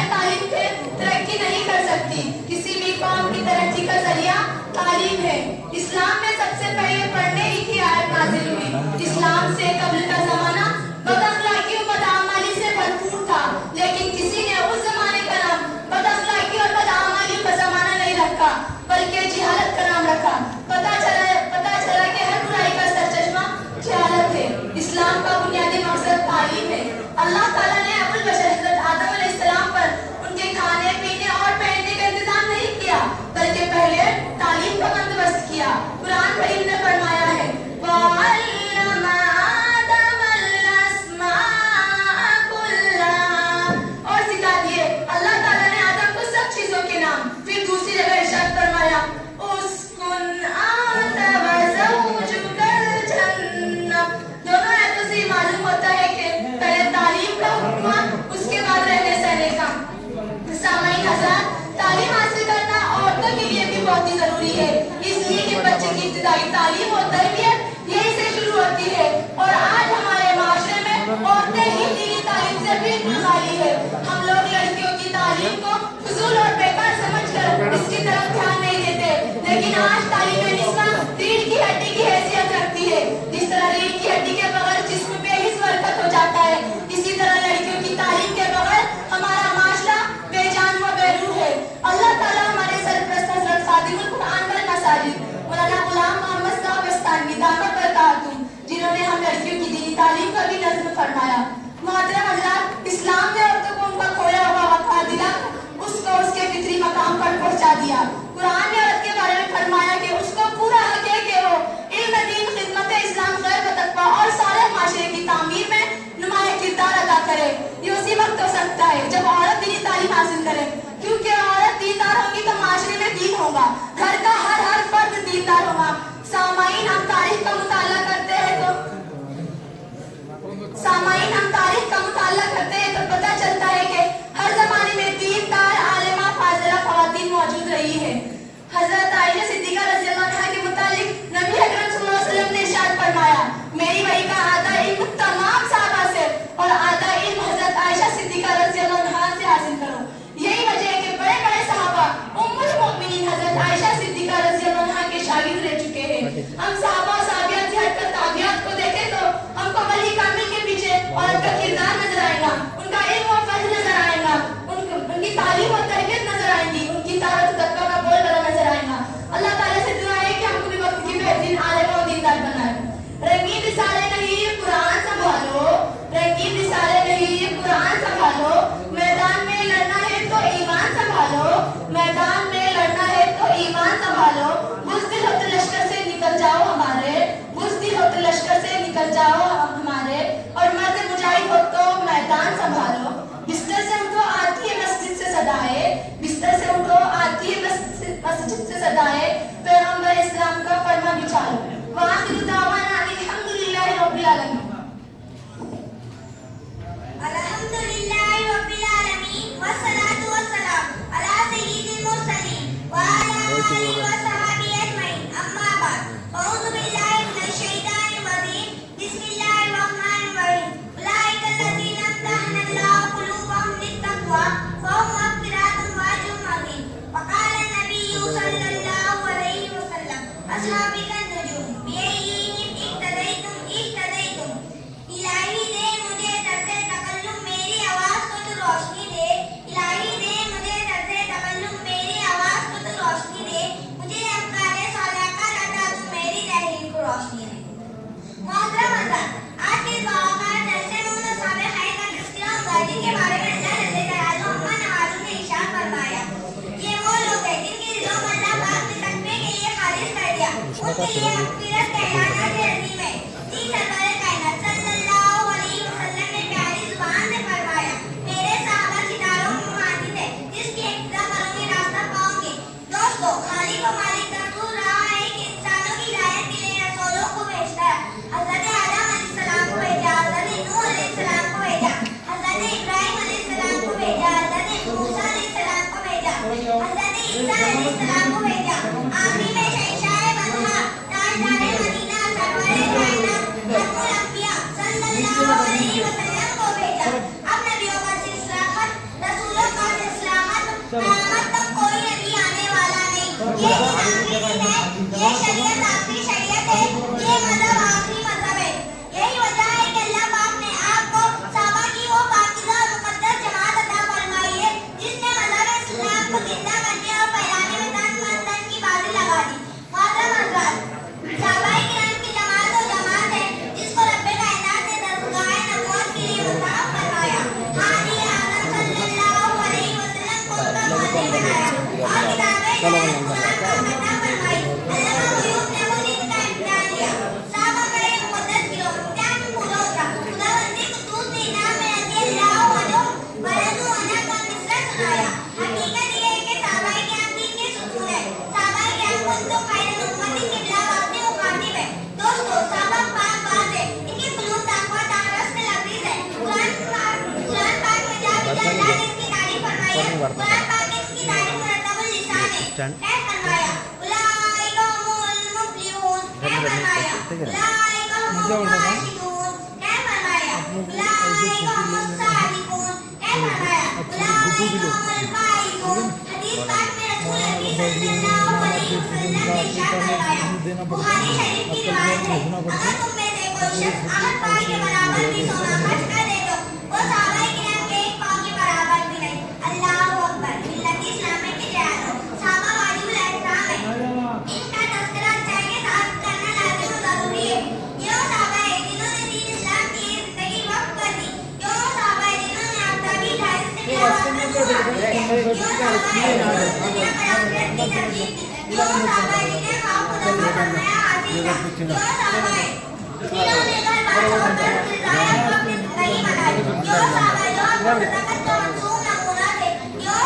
تعلیم سے ترقی نہیں کر سکتی. کسی بھی قوم کی ترقی کا ذریعہ تعلیم ہے. اسلام میں سب سے پہلے پڑھنے ہی کی آیت نازل ہوئی. اسلام سے قبل کا زمانہ بد اخلاقی و بدعمالی سے بھرپور تھا، لیکن کسی نے اس زمانے کا نام بد اخلاقی اور بدعمالی کا زمانہ نہیں رکھا بلکہ جہالت کا نام رکھا. پتہ چلا کہ ہر برائی کا سرچشمہ جہالت ہے. اسلام کا بنیادی مقصد تعلیم ہے. اللہ تعالیٰ نے ابو البشر حضرت آدم علیہ السلام پر ان کے کھانے پینے اور پہننے کا انتظام نہیں کیا بلکہ پہلے تعلیم کا بندوبست کیا. قرآن کریم نے فرمایا ہے وَعَلَّمَ آدَمَ الْأَسْمَاءَ كُلَّهَا، اور سکھا دیے. اللہ تعالیٰ نے آدم کو سب چیزوں کے نام. پھر دوسری جگہ ارشاد فرمایا اسکن انت وزوجک الجنہ. دونوں آیتوں سے معلوم ہوتا ہے کہ پہلے تعلیم کا حکم اس کے بعد رہنے سہنے کا. سامعین حضرات، تعلیم حاصل کرنا عورتوں کے لیے بھی بہت ہی ضروری ہے، اس لیے کہ بچے کی ابتدائی تعلیم اور تربیت یہی سے شروع ہوتی ہے. اور آج ہمارے معاشرے میں عورتیں ہی دینی تعلیم سے بالکل خالی ہے. ہم لوگ لڑکیوں کی تعلیم کو فضول اور بیکار سمجھ کر اس کی طرف دھیان نہیں دیتے، لیکن آج تعلیم نسواں ریڑھ کی ہڈی کی حیثیت رکھتی ہے. جس طرح ریڑھ کی ہڈی کے بغیر جسم پہ حص برکت ہو جاتا ہے، اسی طرح لڑکیوں کی تعلیم کے بغیر ہمارا معاشرہ بے جان و بے روح ہے. اللہ تعالیٰ ہمارے سرپرست حضرت خادم القرآن والمساجد مولانا غلام محمد صاحب استانوی دامت برکاتہم، جنہوں نے ہم لڑکیوں کی دینی تعلیم کا بھی نظم فرمایا. محترم حضرات، اسلام نے عورتوں کو ان کا کھویا ہوا وقار دلا اس کو اس کے فطری مقام پر پہنچا دیا. قرآن نے عورت کے بارے میں فرمایا کہ اس کو پورا حق ہے کہ وہ علم دین، خدمت اسلام، غیرت و تقویٰ اور صالح معاشرے کی تعمیر میں نمایاں کردار ادا کرے. हासिल करें, क्योंकि औरत दीनदार होगी तो माशरे में दीन होगा, घर का हर फर्द दीनदार होगा। सामाईन हम तारीख का मुताला करते हैं तो पता चलता है कि हर जमाने में दीनदार आलिमा फाजिला ख्वातीन मौजूद रही है। हजरत आयशा सिद्दीका रज़ियल्लाहु अन्हा के मुतालिक नबी अकरम सल्लल्लाहु अलैहि वसल्लम ने इरशाद फरमाया, मेरी वही का आधा इल्म तमाम सहाबा से और आधा इल्म हजरत आयशा सिद्दीका रज़ियल्लाहु अन्हा से हासिल करो। यही वजह है कि बड़े बड़े सहाबा उम्मुल मोमिनीन हजरत आयशा सिद्दीका रज़ियल्लाहु अन्हा के शागिर्द रह चुके हैं। हम सहाबा साबियात से हटकर ताबियात को देखें तो हमको वली कामिल के पीछे औरत का किरदार नजर आएगा, उनका इल्म और फज़्ल नजर आएगा, उनकी तालीम और तरबियत नजर आएंगी, उनकी ताकत तकवा का बोलबाला नजर आएगा। अल्लाह ताला से दुआ है कि हमको भी वक्त की बेहतरीन आलिम और दीनदार बनाए। रंगीन रिसाले नहीं कुरान संभालो, रंगीन रिसाले नहीं कुरान संभालो, मैदान में लड़ना है तो ईमान संभालो, मैदान में लड़ना है तो ईमान संभालो। बुज़दिल हो तो लश्कर से निकल जाओ हमारे, बुज़दिल हो तो लश्कर से निकल जाओ हमारे, और मर्द मुजाहिद हो तो मैदान संभालो। बिस्तर से उठो आती है मस्जिद से सदाए, बिस्तर से उठो आती है मस्जिद से सदाए, पैगंबर इस्लाम का फरमा बिछालो। वाखिर दावाना अल्हम्दुलिल्लाहि रब्बिल आलमीन। अल्हम्दुलिल्लाहि रब्बिल आलमीन वस्सलातु वस्सलाम अला सय्यिदिल मुरसलीन व अला आलिहि व सहाबिहि अजमईन। अम्मा बाद, अऊज़ु बिल्लाहि मिनश शैतानिर रजीम। बिस्मिल्लाहिर रहमानिर रहीम। उलाइकल्लज़ीना इम्तहनल्लाहु क़ुलूबहुम लित्तक़वा फ़हुम मग़फ़िरतुन व अज्रुन अज़ीम। फ़क़ाल नबिय्यु सल्लल्लाहु अलैहि वसल्लम अस्हाबी कन्नुजूम बिअय्यिहिम इक़्तदैतुम इक़्तदैतुम। इलाही दे मुझे दर्ज़े तकल्लुम मेरी आवाज़ को तो रोशनी दे, इलाही दे मुझे दर्ज़े तकल्लुम मेरी आवाज़ को तो रोशनी दे, मुझे अफ़गाने सौदागर अता तू मेरी तहरीर को रोशनी दे। मोहतरम हज़रात, आज के बावकार जलसे में उन असहाबे खैर का तज़किरा होगा जिनके बारे में अल्लाह जल्ले जलालुहु अम्मा नवाज़ों ने इरशाद फरमाया, ये वो लोग हैं जिनके दिलों को अल्लाह पाक ने तक़वे के लिए खालिस कर दिया, उनके लिए मग़फ़िरत का एलान है अज़ीम है। जी सरकारे कायनात सल्लल्लाहु अलैहि वसल्लम ने प्यारी ज़ुबान से फरमाया, मेरे सहाबा सितारों की मानंद है जिसकी इक्तिदा करोगे रास्ता पाओगे। दोस्तों, खालिक व मालिक दस्तूर रहा है कि इंसानों की हिदायत के लिए रसूलों को भेजता है। हज़रत आदम अलैहिस्सलाम को भेजा, हज़रत नूह अलैहिस्सलाम को भेजा, हज़रत इब्राहीम अलैहिस्सलाम को भेजा, हज़रत मूसा अलैहिस्सलाम को भेजा, हज़रत ईसा अलैहिस्सलाम को भेजा। आखिरी में शहंशाह बंधा, ताजदारे मदीना, सरवरे कायनात, खत्मुल अंबिया सल्लल्लाहु अलैहि वसल्लम को भेजा। अब नबियों का सिलसिला खत्म, रसूलों का सिलसिला खत्म, क़यामत तक कोई नबी आने वाला नहीं। ये आखिरी दिन है, ये शरीयत आखिरी शरीयत है, ये मज़हब आखिरी मज़हब है। यही वजह है कि अल्लाह पाक ने आपको सहाबा की वो पाकीज़ा और मुक़द्दस जमात अता फरमाई है जिसने मज़हब इस्लाम को ज़िंदा करने और फैलाने में तन मन की बाजी लगा दी। मोहतरम हज़रात, सहाबाए किराम की जमात वो जमात है जिसको रब्बे कायनात ने दरगाह नबूवत के लिए मुंतखब फरमाया। हादी आज़म सल्लल्लाहु अलैहि वसल्लम को उनका वाली बनाया और किताबे कुरान को अता फरमाई। अल्लामा मयूब ने वो दिन का इम्तिहान लिया। सहाबा का एक मुक़द्दस गिरोह इम्तिहान में पूरा होता। खुदावंदी कुद्दूस ने इनाम में रज़ियल्लाहु अन्हुम वरज़ू अन्हु का मिसरा सुनाया। हकीकत ये है कि सहाबाए किराम दीन के सुतून है। सहाबाए किराम कुंतुम खैर उम्मतिन क़िबला वास्ते मुखातिब है। दोस्तों, सहाबा पाक बात है, इनके कुलूब तक़वा ताहरस में लबरेज है। कुरान पाक में जहाँ भी अल्लाह ने इसकी तारीफ फरमाई है, कुरान पाक ने इसकी तारीफ मुरतबुल लिसान है। क्या फरमाया? उलाइका हुमुल मुफ़्लिहून। क्या फरमाया? उलाइका हुमुल राशिदून। क्या फरमाया? उलाइका हुमुस सादिक़ून। क्या फरमाया? उलाइका हुमुल फाइज़ून। हदीस पाक में रसूल अकरम सल्लल्लाहु अलैहि वसल्लम ने इरशाद फरमाया, बुखारी शरीफ की रिवायत है, अगर तुम में से कोई शख्स अहद पाई के बराबर भी सोना खर्च कर दे तो वो सहाबाए किराम के एक पाँव के बराबर भी नहीं। अल्लाहु अकबर। मिल्लत इस्लामी के जानो सहाबा वाजिबुल एहतराम है, इनका तज़किरा अच्छाई के साथ करना लाज़िम और ज़रूरी है। ये वो सहाबा है जिन्होंने दीन इस्लाम के लिए ज़िंदगी वक्फ कर दी। ये वो सहाबा है जिन्होंने आफ्ताबी हिदायत से बिला वक्त नूर हासिल किया। ये वो सहाबा है जिन्होंने दुनिया पर आखिरत की तरजीह दी। ये वो सहाबा है जिन्हें खौफ खुदा का फरमाया हासिल था। ये वो सहाबा है जिन्होंने घर बार छोड़कर रिज़ाया को अपनी ज़िंदगी बनाई। ये वो सहाबा है जो अपनी सदाकत का मंसूब नमूना थे। ये वो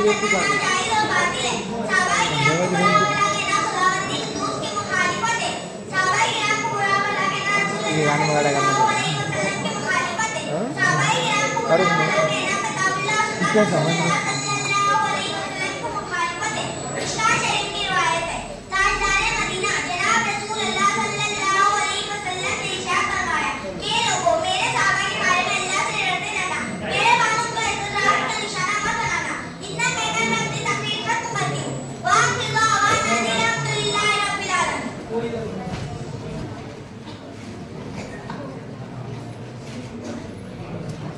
करना ना जायज और बातिल है। सहाबाए किराम को बुरा भला कहना खुदावंदी के दूत की मुखालिफत है। सहाबाए किराम को बुरा भला कहना रसूलुल्लाह सल्लल्लाहु अलैहि वसल्लम की मुखालिफत है। सहाबाए किराम को बुरा भला कहना किताबुल्लाह सुन्नत रसूलुल्लाह सल्लल्लाहु अलैहि वसल्लम की मुखालिफत है। मिशकात शरीफ की रिवायत है, ताजदारे मदीना जनाब रसूलुल्लाह सल्लल्लाहु अलैहि वसल्लम ने इरशाद फरमाया कि लोगों मेरे सहाबा के बारे में अल्लाह से डरते रहना, मेरे कानून को इत्तलाअत का निशाना मत बनाना। इतना कहकर मैं अपनी तकरीर खत्म करती हूँ। वाक़िअ आवाज़ अल्हम्दुलिल्लाह रब्बिल आलमीन।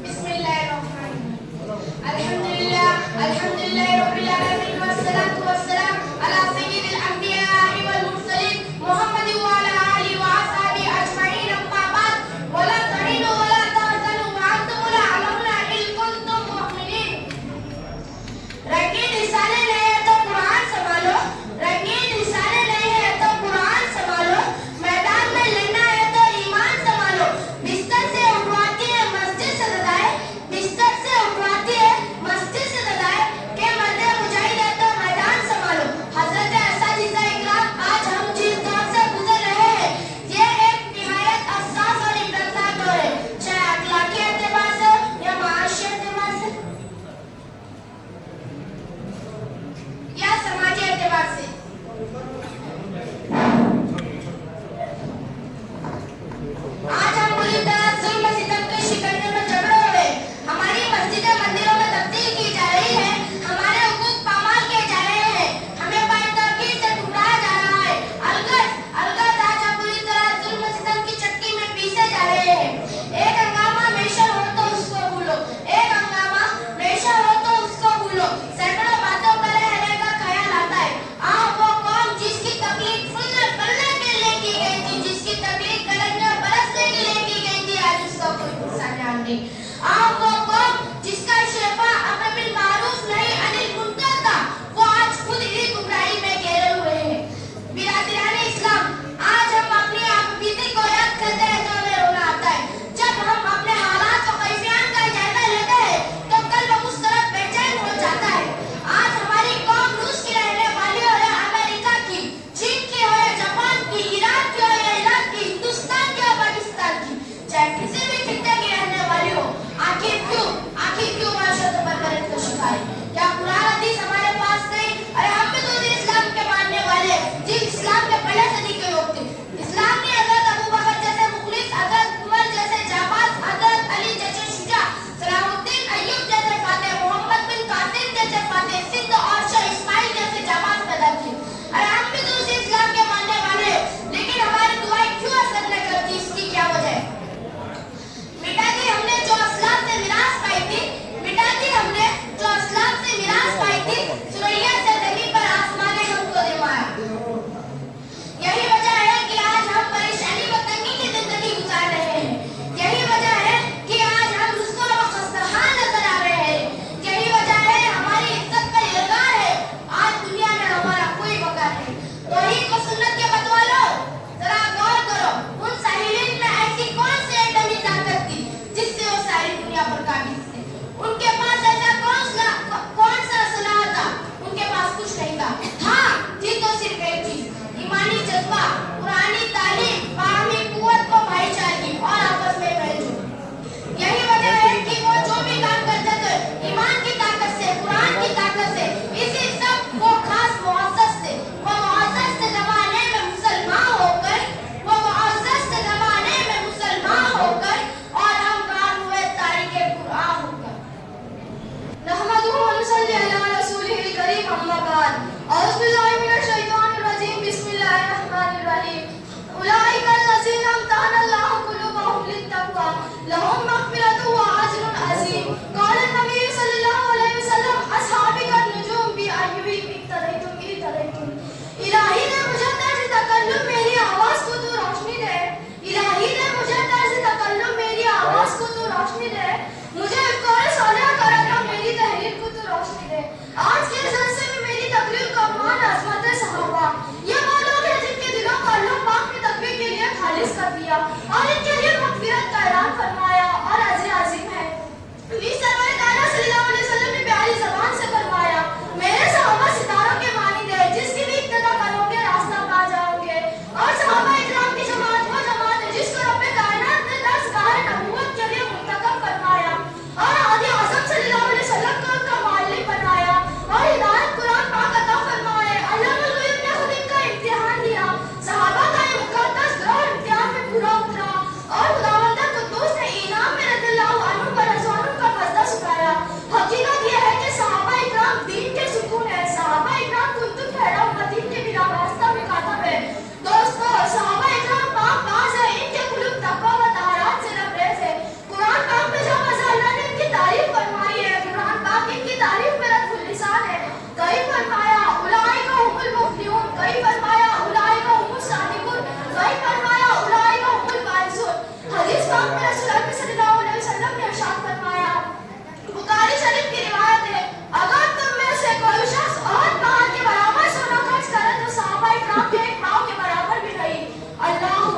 बिस्मिल्लाहिर्रहमानिर्रहीम। अल्हम्दुलिल्लाह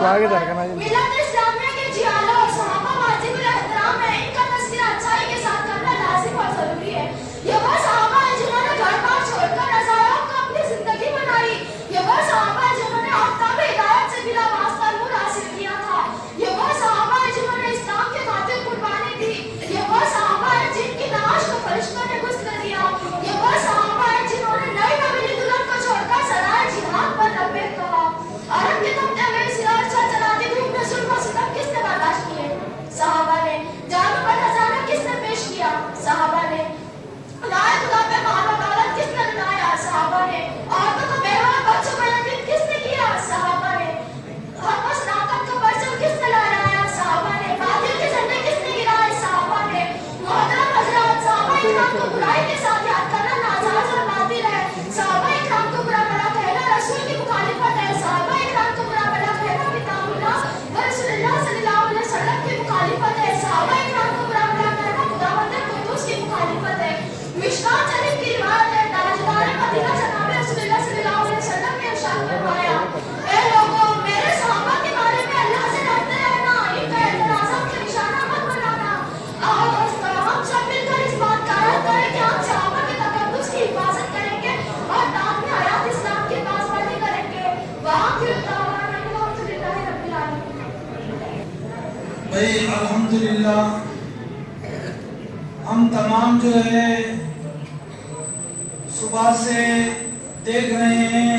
मिलत इस्लामिया के जियालो और सहाबा वाजिबुल एहतराम है, इनका तस्करा अच्छाई के साथ करना लाजिम और जरूरी है। ये वो सहाबा है जिन्होंने घर बार छोड़कर रज़ायों को अपनी जिंदगी बनाई। ये वो सहाबा है जिन्होंने आफ्ताब हिदायत से बिला वास्ता नूर हासिल किया था। ये वो सहाबा है जिन्होंने इस्लाम के खातिर कुर्बानी दी। ये वो सहाबा है जिनकी नमाज को फरिश्तों ने गुस्ल दिया। ये वो सहाबा है जिन्होंने नई नवीली दुल्हन को छोड़कर सराय जिहाद पर लब्बैक कहा। अरब के तख्ते में सिराज चलाती धूप में जुल्म और सितम किसने बर्दाश्त किए? सहाबा ने। जान पर खजाना किसने पेश किया? सहाबा ने। खुदाए खुदा पे मान और दौलत किसने लुटाया? सहाबा ने। औरतों को बेवा और बच्चों को यतीम किसने किया? सहाबा ने। हक और सदाकत का परचम किसने लहराया? सहाबा ने। बातिल के झंडे किसने गिराए? सहाबा ने। मोहतरम हज़रात, सहाबा इकराम को बुराई के साथ याद करना नाजायज़ और बातिल है। सहाबा इकराम को बुरा भला कहना रसूल की मुखालिफत है। सहाबा इकराम को बुरा भला कहना किताबुल्लाह व रसूलुल्लाह सल्लल्लाहु अलैहि वसल्लम की मुखालिफत है। सहाबा इकराम को बुरा भला कहना खुदावंद कुद्दूस की मुखालिफत है। मिशकात शरीफ की रिवायत है, ताजदार मदीना जनाब रसूलुल्लाह सल्लल्लाहु अलैहि वसल्लम ने इरशाद फरमाया, ए लोगों, मेरे सहाबा के बारे में अल्लाह से डरते रहना, इनका एतराज़ात का निशाना मत बनाना। आओ दोस्तों, हम सब मिलकर इस बात का अहद करें कि हम सहाबा के तकद्दुस की हिफाजत करेंगे और दाम हयात इस्लाम की पासबानी करेंगे। वहाँ फिर दावाना अल्हम्दुलिल्लाहि रब्बिल आलमीन। भाई अल्हम्दुलिल्लाह, हम तमाम जो है सुबह से देख रहे हैं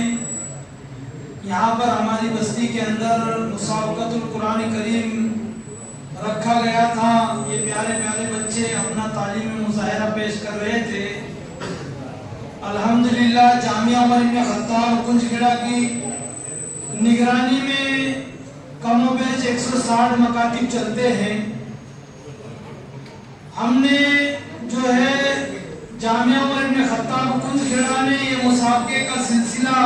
यहाँ पर हमारी बस्ती के अंदर मुसाबक़तुल कुरान करीम रखा गया था। ये प्यारे प्यारे बच्चे अपना तालीमी मुज़ाहिरा पेश कर रहे थे। अल्हम्दुलिल्लाह, जामिया उमर इब्न खत्ताब कुंजखेड़ा की निगरानी में कमोबेश 160 मकातिब चलते हैं। हमने जो है जामिया उमर इब्न खत्ताब कुंजखेड़ा में ये मुसाबके का सिलसिला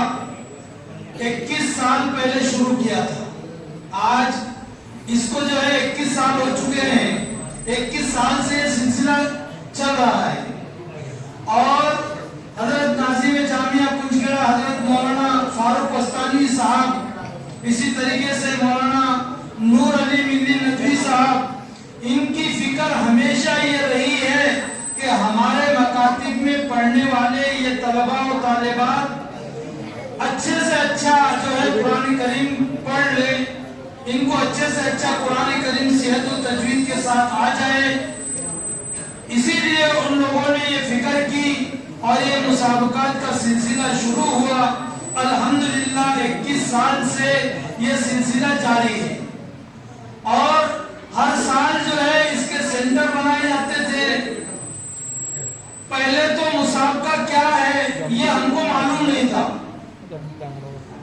21 साल पहले शुरू किया था। आज इसको जो है 21 साल हो चुके हैं। 21 साल से ये सिलसिला चल रहा है और हजरत नाज़िम जामिया कुंजखेड़ा हजरत मौलाना फारूक वस्तानी साहब, इसी तरीके से मौलाना नूर अली मिल्ली नदवी साहब, इनकी फिक्र हमेशा ये रही है कि हमारे मकातिब में पढ़ने वाले ये तलबा और तालिबात अच्छे से अच्छा जो है कुरान करीम पढ़ ले, इनको अच्छे से अच्छा कुरान करीम सेहत और तजवीद के साथ आ जाए। इसीलिए उन लोगों ने ये फिक्र की और ये मुसाबकात का सिलसिला शुरू हुआ। अल्हम्दुलिल्लाह 21 साल से ये सिलसिला जारी है और हर साल जो है इसके सेंटर बनाए जाते थे। पहले तो मुसाबका क्या है ये हमको मालूम नहीं था,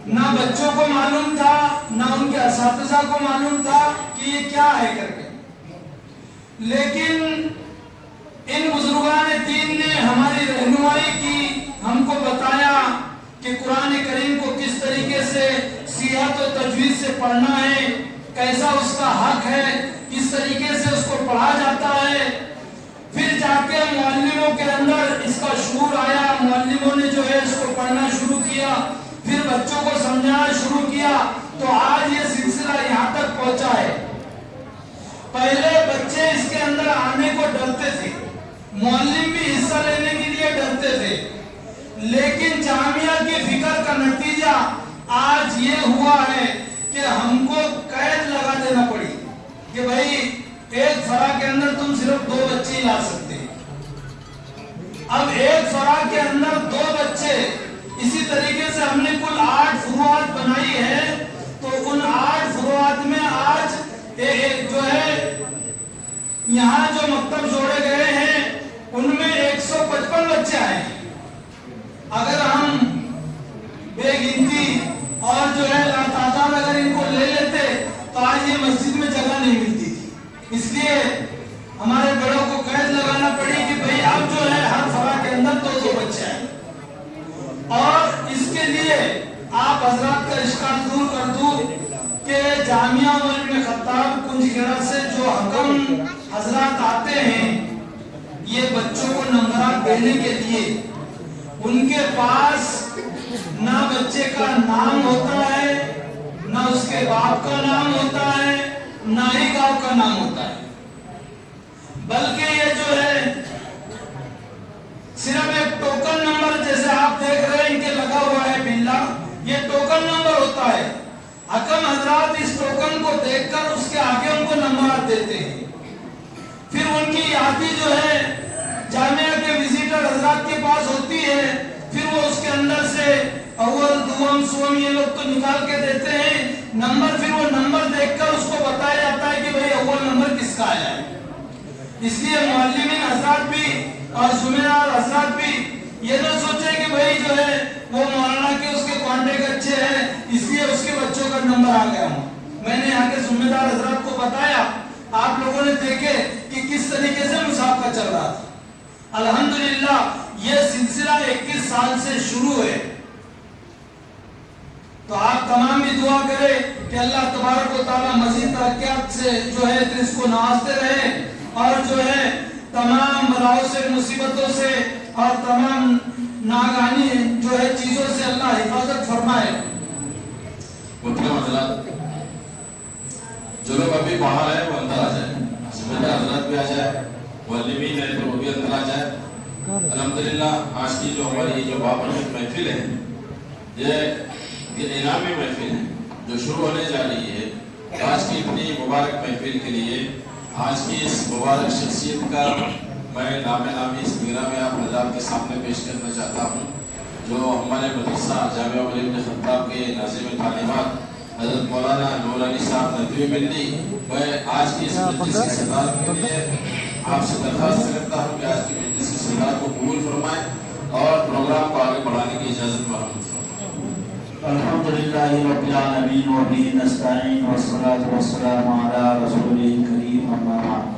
ना बच्चों को मालूम था, ना उनके असातिज़ा को मालूम था कि ये क्या है करके। लेकिन इन बुजुर्गान दीन ने हमारी रहनुमाई की, हमको बताया कि कुरान करीम को किस तरीके से सियाहत और तजवीज़ से पढ़ना है, कैसा उसका हक है, किस तरीके से उसको पढ़ा जाता है। फिर जाके मुअल्लिमों के अंदर इसका शूर आया, मुअल्लिमों ने जो है इसको पढ़ना शुरू किया, फिर बच्चों को समझाना शुरू किया, तो आज ये सिलसिला यहाँ तक पहुँचा है। पहले बच्चे इसके अंदर आने को डरते थे, मुअल्लिम भी हिस्सा लेने के लिए डरते थे, लेकिन जामिया की फिक्र का नतीजा आज ये हुआ है कि हमको कैद लगा देना पड़ी कि भाई एक फरा के अंदर तुम सिर्फ 2 बच्चे ही ला सकते हैं। अब एक फरा के अंदर 2 बच्चे, इसी तरीके से हमने कुल 8 फुरुआत बनाई है, तो उन 8 फुरुआत में आज जो है यहाँ जो मकतब जोड़े गए हैं उनमें 155 बच्चे आए। अगर हम बेगिनती और जो है लातादाद अगर इनको ले लेते तो आज ये मस्जिद में जगह नहीं मिलती थी। इसलिए हमारे बड़ों को कैद लगाना पड़ी कि भाई अब जो है हर फरा के अंदर 2-2 बच्चे आए। और इसके लिए आप हजरात का इश्काल दूर कर दूं कि जामिया उमर इब्न खत्ताब कुंजखेड़ा से जो हकम हजरात आते हैं ये बच्चों को नंबरात देने के लिए, उनके पास ना बच्चे का नाम होता है, نہ اس کے باپ کا نام ہوتا ہے نہ ہی گاؤں کا نام ہوتا ہے، بلکہ یہ جو ہے صرف ایک ٹوکن نمبر، جیسے آپ دیکھ رہے ہیں ان کے لگا ہوا ہے بلا، یہ ٹوکن نمبر ہوتا ہے۔ حکم حضرات اس ٹوکن کو دیکھ کر اس کے آگے ان کو نمبر دیتے ہیں، پھر ان کی یادی جو ہے جامعہ کے وزیٹر حضرات کے پاس ہوتی ہے، پھر وہ اس کے اندر سے اول دوم سوم یہ لوگ تو نکال کے دیتے ہیں نمبر، پھر وہ نمبر دیکھ کر اس کو بتایا جاتا ہے کہ بھئی اول نمبر کس کا آیا ہے۔ اس لیے معلمین حضرات بھی اور ذمہ حضرات بھی یہ نہ سوچے کہ بھئی جو ہے وہ مولانا کے اس کے کانٹیکٹ اچھے ہیں اس لیے اس کے بچوں کا نمبر آ گیا ہوں۔ میں نے یہاں کے ذمہ دار حضرات کو بتایا، آپ لوگوں نے دیکھے کہ کس طریقے سے مسابقہ چل رہا تھا۔ الحمدللہ یہ سلسلہ 21 سال سے شروع ہے، تو آپ تمام بھی دعا کریں کہ اللہ تبارک و تعالی مزید ترقیات سے جو ہے اس کو نوازتے رہے، اور جو ہے تمام بلاؤں سے مصیبتوں سے اور تمام ناگہانی جو ہے چیزوں سے اللہ حفاظت فرمائے۔ محترم حضرات، جو لوگ ابھی باہر ہیں وہ اندر آ جائیں، ذمہ دار حضرات بھی آ جائے، معلمین ہیں تو وہ بھی اندر آ جائے۔ الحمدللہ آج کی جو ہماری جو بابرکت محفل ہے، یہ انعامی محفل ہے جو شروع ہونے جا رہی ہے۔ آج کی اتنی مبارک محفل کے لیے آج کی اس مبارک شخصیت کا میں نام نامی اس پروگرام میں آپ حضرات کے سامنے پیش کرنا چاہتا ہوں، جو ہمارے مدرسہ جامعہ ملیہ ابن خطاب کے ناظم تعلیمات حضرت مولانا نور علی صاحب ندوی ملی۔ میں آج کی اس مجلس کی صدارت کے لیے آپ سے درخواست کرتا ہوں کہ آج کی مجلس کی صدارت کو قبول فرمائیں اور پروگرام کو آگے بڑھانے کی اجازت محمود فرمائیں۔ الحمدللہ رب العالمین و بہ نستعین والصلاة والسلام علی رسولہ الکریم اما بعد۔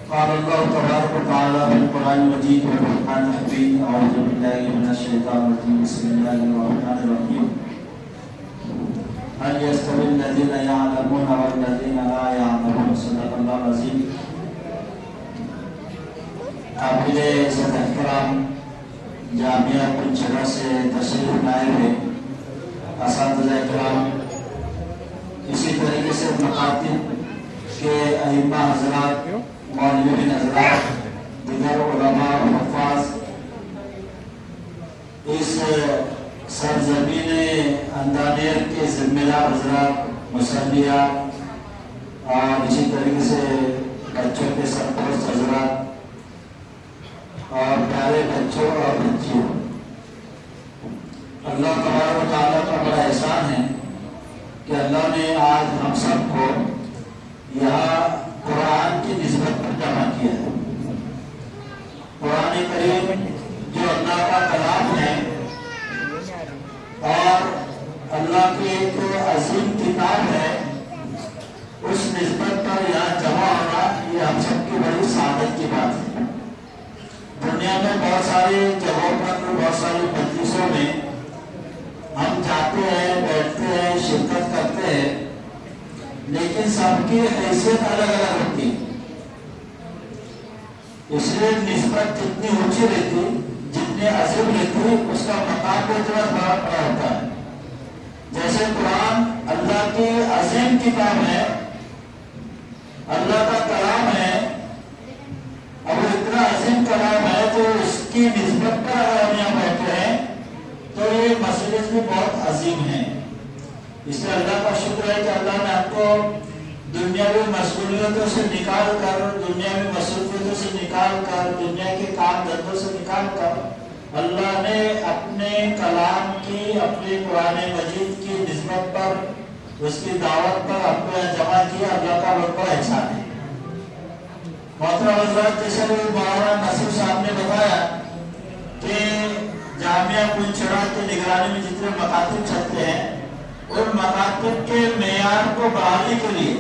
قال اللہ تبارک و تعالی فی القرآن المجید والفرقان الحمید، اعوذ باللہ من الشیطان الرجیم، بسم اللہ الرحمن الرحیم۔ هل يستوي الذین یعلمون والذین لا یعلمون، صدق اللہ العظیم۔ قابل عزت احترام جامعہ پنچگڑھ سے تشریف لائے ہوئے اساتذہ کرام، اسی طریقے سے مکاتب کے ائمہ حضرات، مولوی حضرات، دیگر علماء و حفاظ، اس سرزمین اندانیر کے ذمہ دار حضرات، مصلیات، اور اسی طریقے سے بچوں کے سرپرست حضرات اور پیارے بچوں اور بچیوں، اللہ تبارک و تعالیٰ کا بڑا احسان ہے کہ اللہ نے آج ہم سب کو یہاں قرآن کی نسبت پر جمع کیا ہے۔ قرآن کریم جو اللہ کا کلام ہے اور اللہ کی ایک عظیم کتاب ہے، اس نسبت پر یہاں جمع ہونا یہ ہم سب کی بڑی سعادت کی بات ہے۔ دنیا میں بہت ساری جگہوں پر، بہت ساری مجلسوں میں ہم جاتے ہیں، بیٹھتے ہیں، شرکت کرتے ہیں، لیکن سب کی حیثیت الگ الگ ہوتی ہے، اس لیے نسبت جتنی اونچی رہتی، جتنی عظیم رہتی، اس کا مقام بھی اتنا بڑا ہوتا ہے۔ جیسے قرآن اللہ کی عظیم کتاب ہے، اللہ کا کلام ہے، اب اتنا عظیم کلام ہے تو اس کی نسبت پر اگر ہم یہاں بیٹھے ہیں تو یہ مجلس بھی بہت عظیم ہے۔ اس لیے اللہ کا شکر ہے کہ اللہ نے آپ کو دنیاوی مشغولیتوں سے نکال کر، دنیاوی مصروفیتوں سے نکال کر، دنیا کے کام دھندوں سے نکال کر اللہ نے اپنے کلام کی، اپنے قرآن مجید کی نسبت پر، اس کی دعوت پر آپ کو جمع کیا۔ اللہ کا بہت بڑا احسان ہے۔ محترم حضرات، جیسے مولانا نصیر صاحب نے بتایا کہ جامعہ پنچگڑھ کی نگرانی میں جتنے مکاتب چلتے ہیں، ان مکاتب کے معیار کو بڑھانے کے لیے،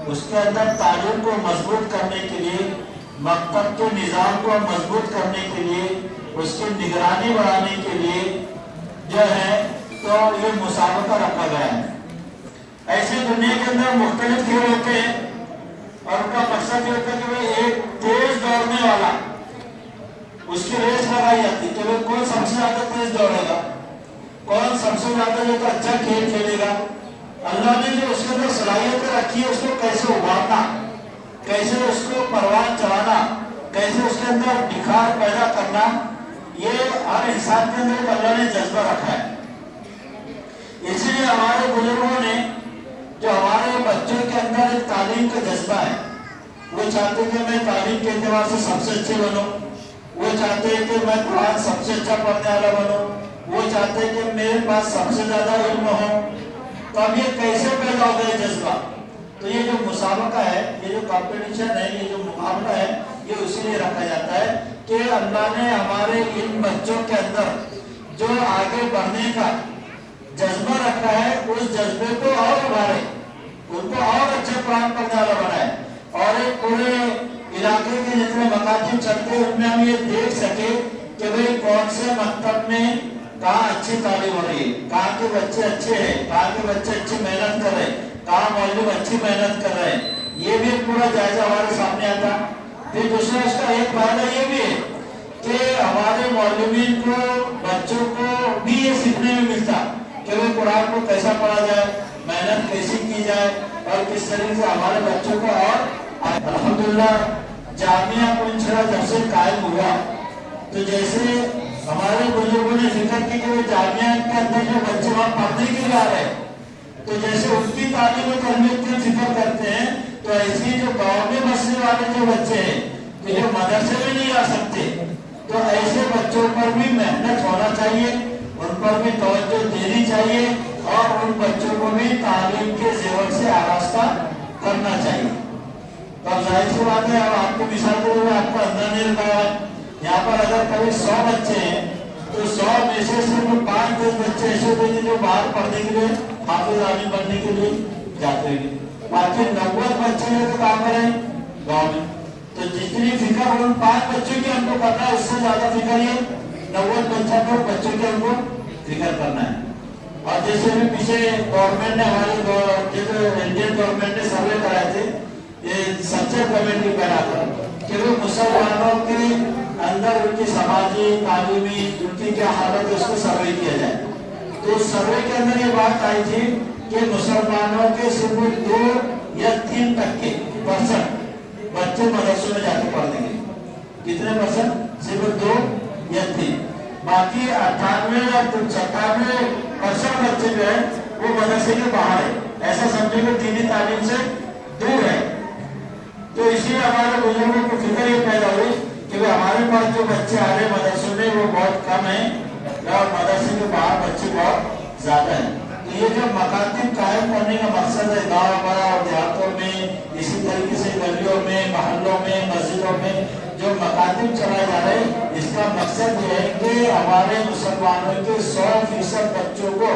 اس کے اندر تعلیم کو مضبوط کرنے کے لیے، مکتب کے نظام کو مضبوط کرنے کے لیے، اس کی نگرانی بڑھانے کے لیے جو ہے تو یہ مسابقہ رکھا گیا ہے۔ ایسے دنیا کے اندر مختلف کھیل ہوتے ہیں اور ان کا مقصد یہ ہوتا ہے کہ وہ ایک تیز دوڑنے والا، اس کی ریس لگائی جاتی ہے کہ وہ کون سب سے زیادہ تیز دوڑے گا، कौन सबसे ज्यादा जो तो अच्छा खेल खेलेगा, अल्लाह ने जो उसके अंदर सलाहियत रखी है उसको कैसे उभारना, कैसे उसको परवान चढ़ाना, कैसे उसके अंदर निखार पैदा करना, ये हर इंसान के अंदर अल्लाह ने जज्बा रखा है। इसीलिए हमारे बुजुर्गों ने जो हमारे बच्चों के अंदर एक तालीम का जज्बा है, वो चाहते कि मैं तालीम के एतबार से सबसे अच्छे बनूं, वो चाहते हैं कि मैं कुरान सबसे अच्छा पढ़ने वाला बनूं, वो चाहते हैं कि मेरे पास सबसे ज्यादा इल्म हो। तो अब ये कैसे पैदा हो गया जज्बा? तो ये जो मुसाबका है, ये जो कॉम्पिटिशन है, ये जो मुकाबला है, ये इसीलिए रखा जाता है कि अल्लाह ने हमारे इन बच्चों के अंदर जो आगे बढ़ने का जज्बा रखा है, उस जज्बे को और उभारे, उनको और अच्छे कुरान पढ़ने वाला बनाए, और एक पूरे इलाके के जितने मकातिब चलते हैं उनमें हम ये देख सके कि भाई कौन से मकतब में कहाँ अच्छी तालीम हो रही है, कहाँ के बच्चे अच्छे हैं, कहाँ के बच्चे अच्छी मेहनत कर रहे हैं, कहाँ मौलवी अच्छी मेहनत कर रहे हैं, ये भी पूरा जायजा हमारे सामने आता। फिर दूसरा इसका एक फायदा ये भी है कि हमारे मौलवी को, बच्चों को भी ये सीखने में मिलता कि भाई कुरान को कैसा पढ़ा जाए, मेहनत कैसी की जाए, और किस तरीके से हमारे बच्चों को। और अल्हम्दुलिल्लाह जामिया पुंछड़ा जब से कायम हुआ, तो जैसे हमारे बुजुर्गों ने जिक्र की कि जामिया के अंदर जो बच्चे वहाँ पढ़ने के लिए आ रहे हैं, तो जैसे उनकी तालीम और तरबियत की फिक्र करते हैं, तो ऐसे जो गाँव में बसने वाले जो बच्चे हैं, तो जो मदरसे में नहीं आ सकते, तो ऐसे बच्चों पर भी मेहनत होना चाहिए, उन पर भी तवज्जो देनी चाहिए, और उन बच्चों को भी तालीम के जेवर से आरास्ता करना चाहिए। तो अब जाहिर सी बात है, अब आपको मिसाल के लिए आपको अंदर नहीं लगाया है, यहाँ पर अगर कभी 100 बच्चे हैं, तो 100 में से सिर्फ 5-10 बच्चे ऐसे होते हैं जो बाहर पढ़ने के लिए, हाफिज आलिम बनने के लिए जाते हैं, बाकी 90 बच्चे हैं तो काम करें गाँव में। तो जितनी फिक्र उन 5 बच्चों की हमको करना है, उससे ज्यादा फिक्र ये 90 बच्चों की हमको फिक्र करना है। और जैसे भी पीछे गवर्नमेंट ने, हमारे इंडियन गवर्नमेंट ने सर्वे कराए थे, ये सच्चा कमेटी बनाकर कि वो मुसलमानों के अंदर उनकी समाजी, तालीमी, उनकी क्या हालत है, उसको सर्वे किया जाए। तो सर्वे के अंदर ये बात आई थी कि मुसलमानों के सिर्फ 2 या 3% बच्चे मदरसों में जाके पढ़ने के। कितने परसेंट? सिर्फ 2 या 3। बाकी 98 या 96% बच्चे जो है वो मदरसे के बाहर है, ऐसा समझो कि दीनी तालीम से दूर है। तो इसीलिए हमारे बुजुर्गों को फिक्र ये पैदा हुई कि हमारे पास जो बच्चे आ रहे मदरसों में वो बहुत कम है, और मदरसे के बाहर बच्चे बहुत ज्यादा है। तो ये जो मकातिब कायम करने का मकसद है गाँव और देहातों में, इसी तरीके से गलियों में, मोहल्लों में, मस्जिदों में जो मकातिब चलाए जा रहे हैं, इसका मकसद ये है कि हमारे मुसलमानों के 100% बच्चों को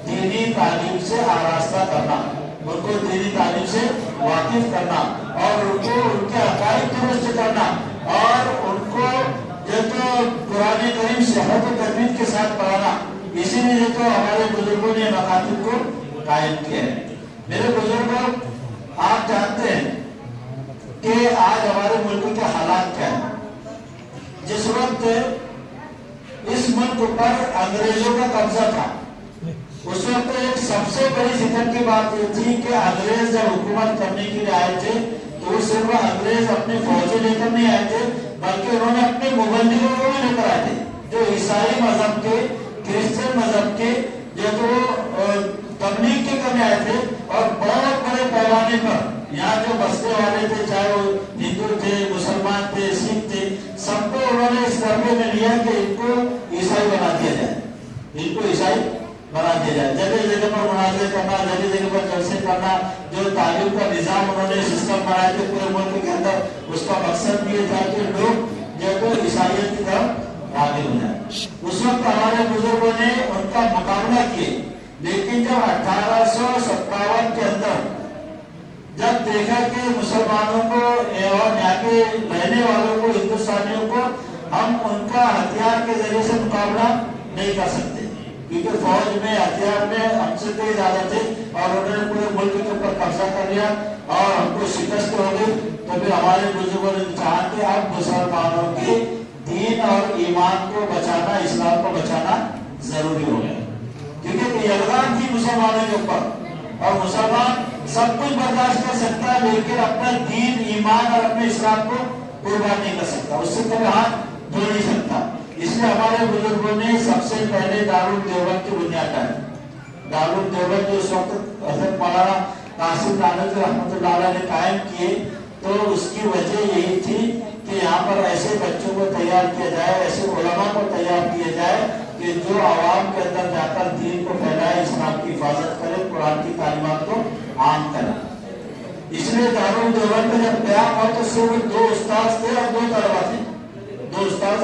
दीनी तालीम से आरास्ता करना, उनको दीनी तालीम से वाकिफ करना, और उनको उनके अकायद दुरुस्त करना, और उनको जो तो कुरान करीम सेहत और तरबियत के साथ पढ़ाना। इसीलिए जो तो हमारे बुजुर्गों ने मकातिब को कायम किया है। मेरे बुजुर्गों, आप जानते हैं कि आज हमारे मुल्क के हालात क्या है। जिस वक्त इस मुल्क पर अंग्रेजों का कब्जा था, उस वक्त एक सबसे बड़ी फिक्र की बात ये थी कि अंग्रेज जब हुकूमत करने के लिए आए थे, तो सिर्फ अंग्रेज अपने फौजी लेकर नहीं आए थे, बल्कि उन्होंने अपने मुबल्लिगों को भी लेकर आए थे, जो ईसाई मजहब के, क्रिश्चियन मजहब के, जो तो तबलीग के करने आए थे। और बहुत बड़े पैमाने पर यहाँ जो बसने वाले थे, चाहे वो हिंदू थे, मुसलमान थे, सिख थे, सबको उन्होंने इस सर्वे में लिया कि इनको ईसाई बना दिया जाए, इनको ईसाई बना दिया जाए। जगह जगह पर मुनाज़े करना, जगह जगह पर जलसे करना, जो तालीम का निजाम उन्होंने सिस्टम बनाया थे पूरे मुल्क के अंदर, उसका मकसद ये था कि लोग जो तो ईसाइयत की तरफ आगे हो जाए। उस वक्त हमारे बुजुर्गों ने उनका मुकाबला किए, लेकिन जब 1857 के अंदर जब देखा कि मुसलमानों को और यहाँ के रहने वालों को, हिंदुस्तानियों को, हम उनका हथियार के जरिए से मुकाबला नहीं कर सकते, क्योंकि फौज में, हथियार में हमसे कई ज्यादा थे, और उन्होंने पूरे मुल्क के ऊपर कब्जा कर लिया और हमको शिकस्त हो गई। तो फिर हमारे बुजुर्गों ने चाहा कि अब मुसलमानों के दीन और ईमान को बचाना, इस्लाम को बचाना जरूरी हो गया। क्योंकि यलगान थी मुसलमानों के ऊपर, और मुसलमान सब कुछ बर्दाश्त कर सकता है लेकिन अपना दीन, ईमान और अपने इस्लाम को कुर्बान नहीं कर सकता, उससे कभी हाथ धो नहीं सकता। इसलिए हमारे बुजुर्गों ने सबसे पहले दारुल देवबंद की बुनियाद डाली। दारुल देवबंद जो उस वक्त हज़रत मौलाना कासिम नानवी रहमतुल्लाह अलैह ने कायम किए, तो उसकी वजह यही थी कि यहाँ पर ऐसे बच्चों को तैयार किया जाए, ऐसे उलमा को तैयार किया जाए कि जो आवाम के अंदर जाकर दीन को फैलाए, इस्लाम की हिफाजत करे, कुरान की तालीमात को आम करे। इसलिए दारुल देवबंद का जब क्याम हुआ तो सिर्फ 2 उस्ताद थे और 2 तलबा थे। 2 उस्ताद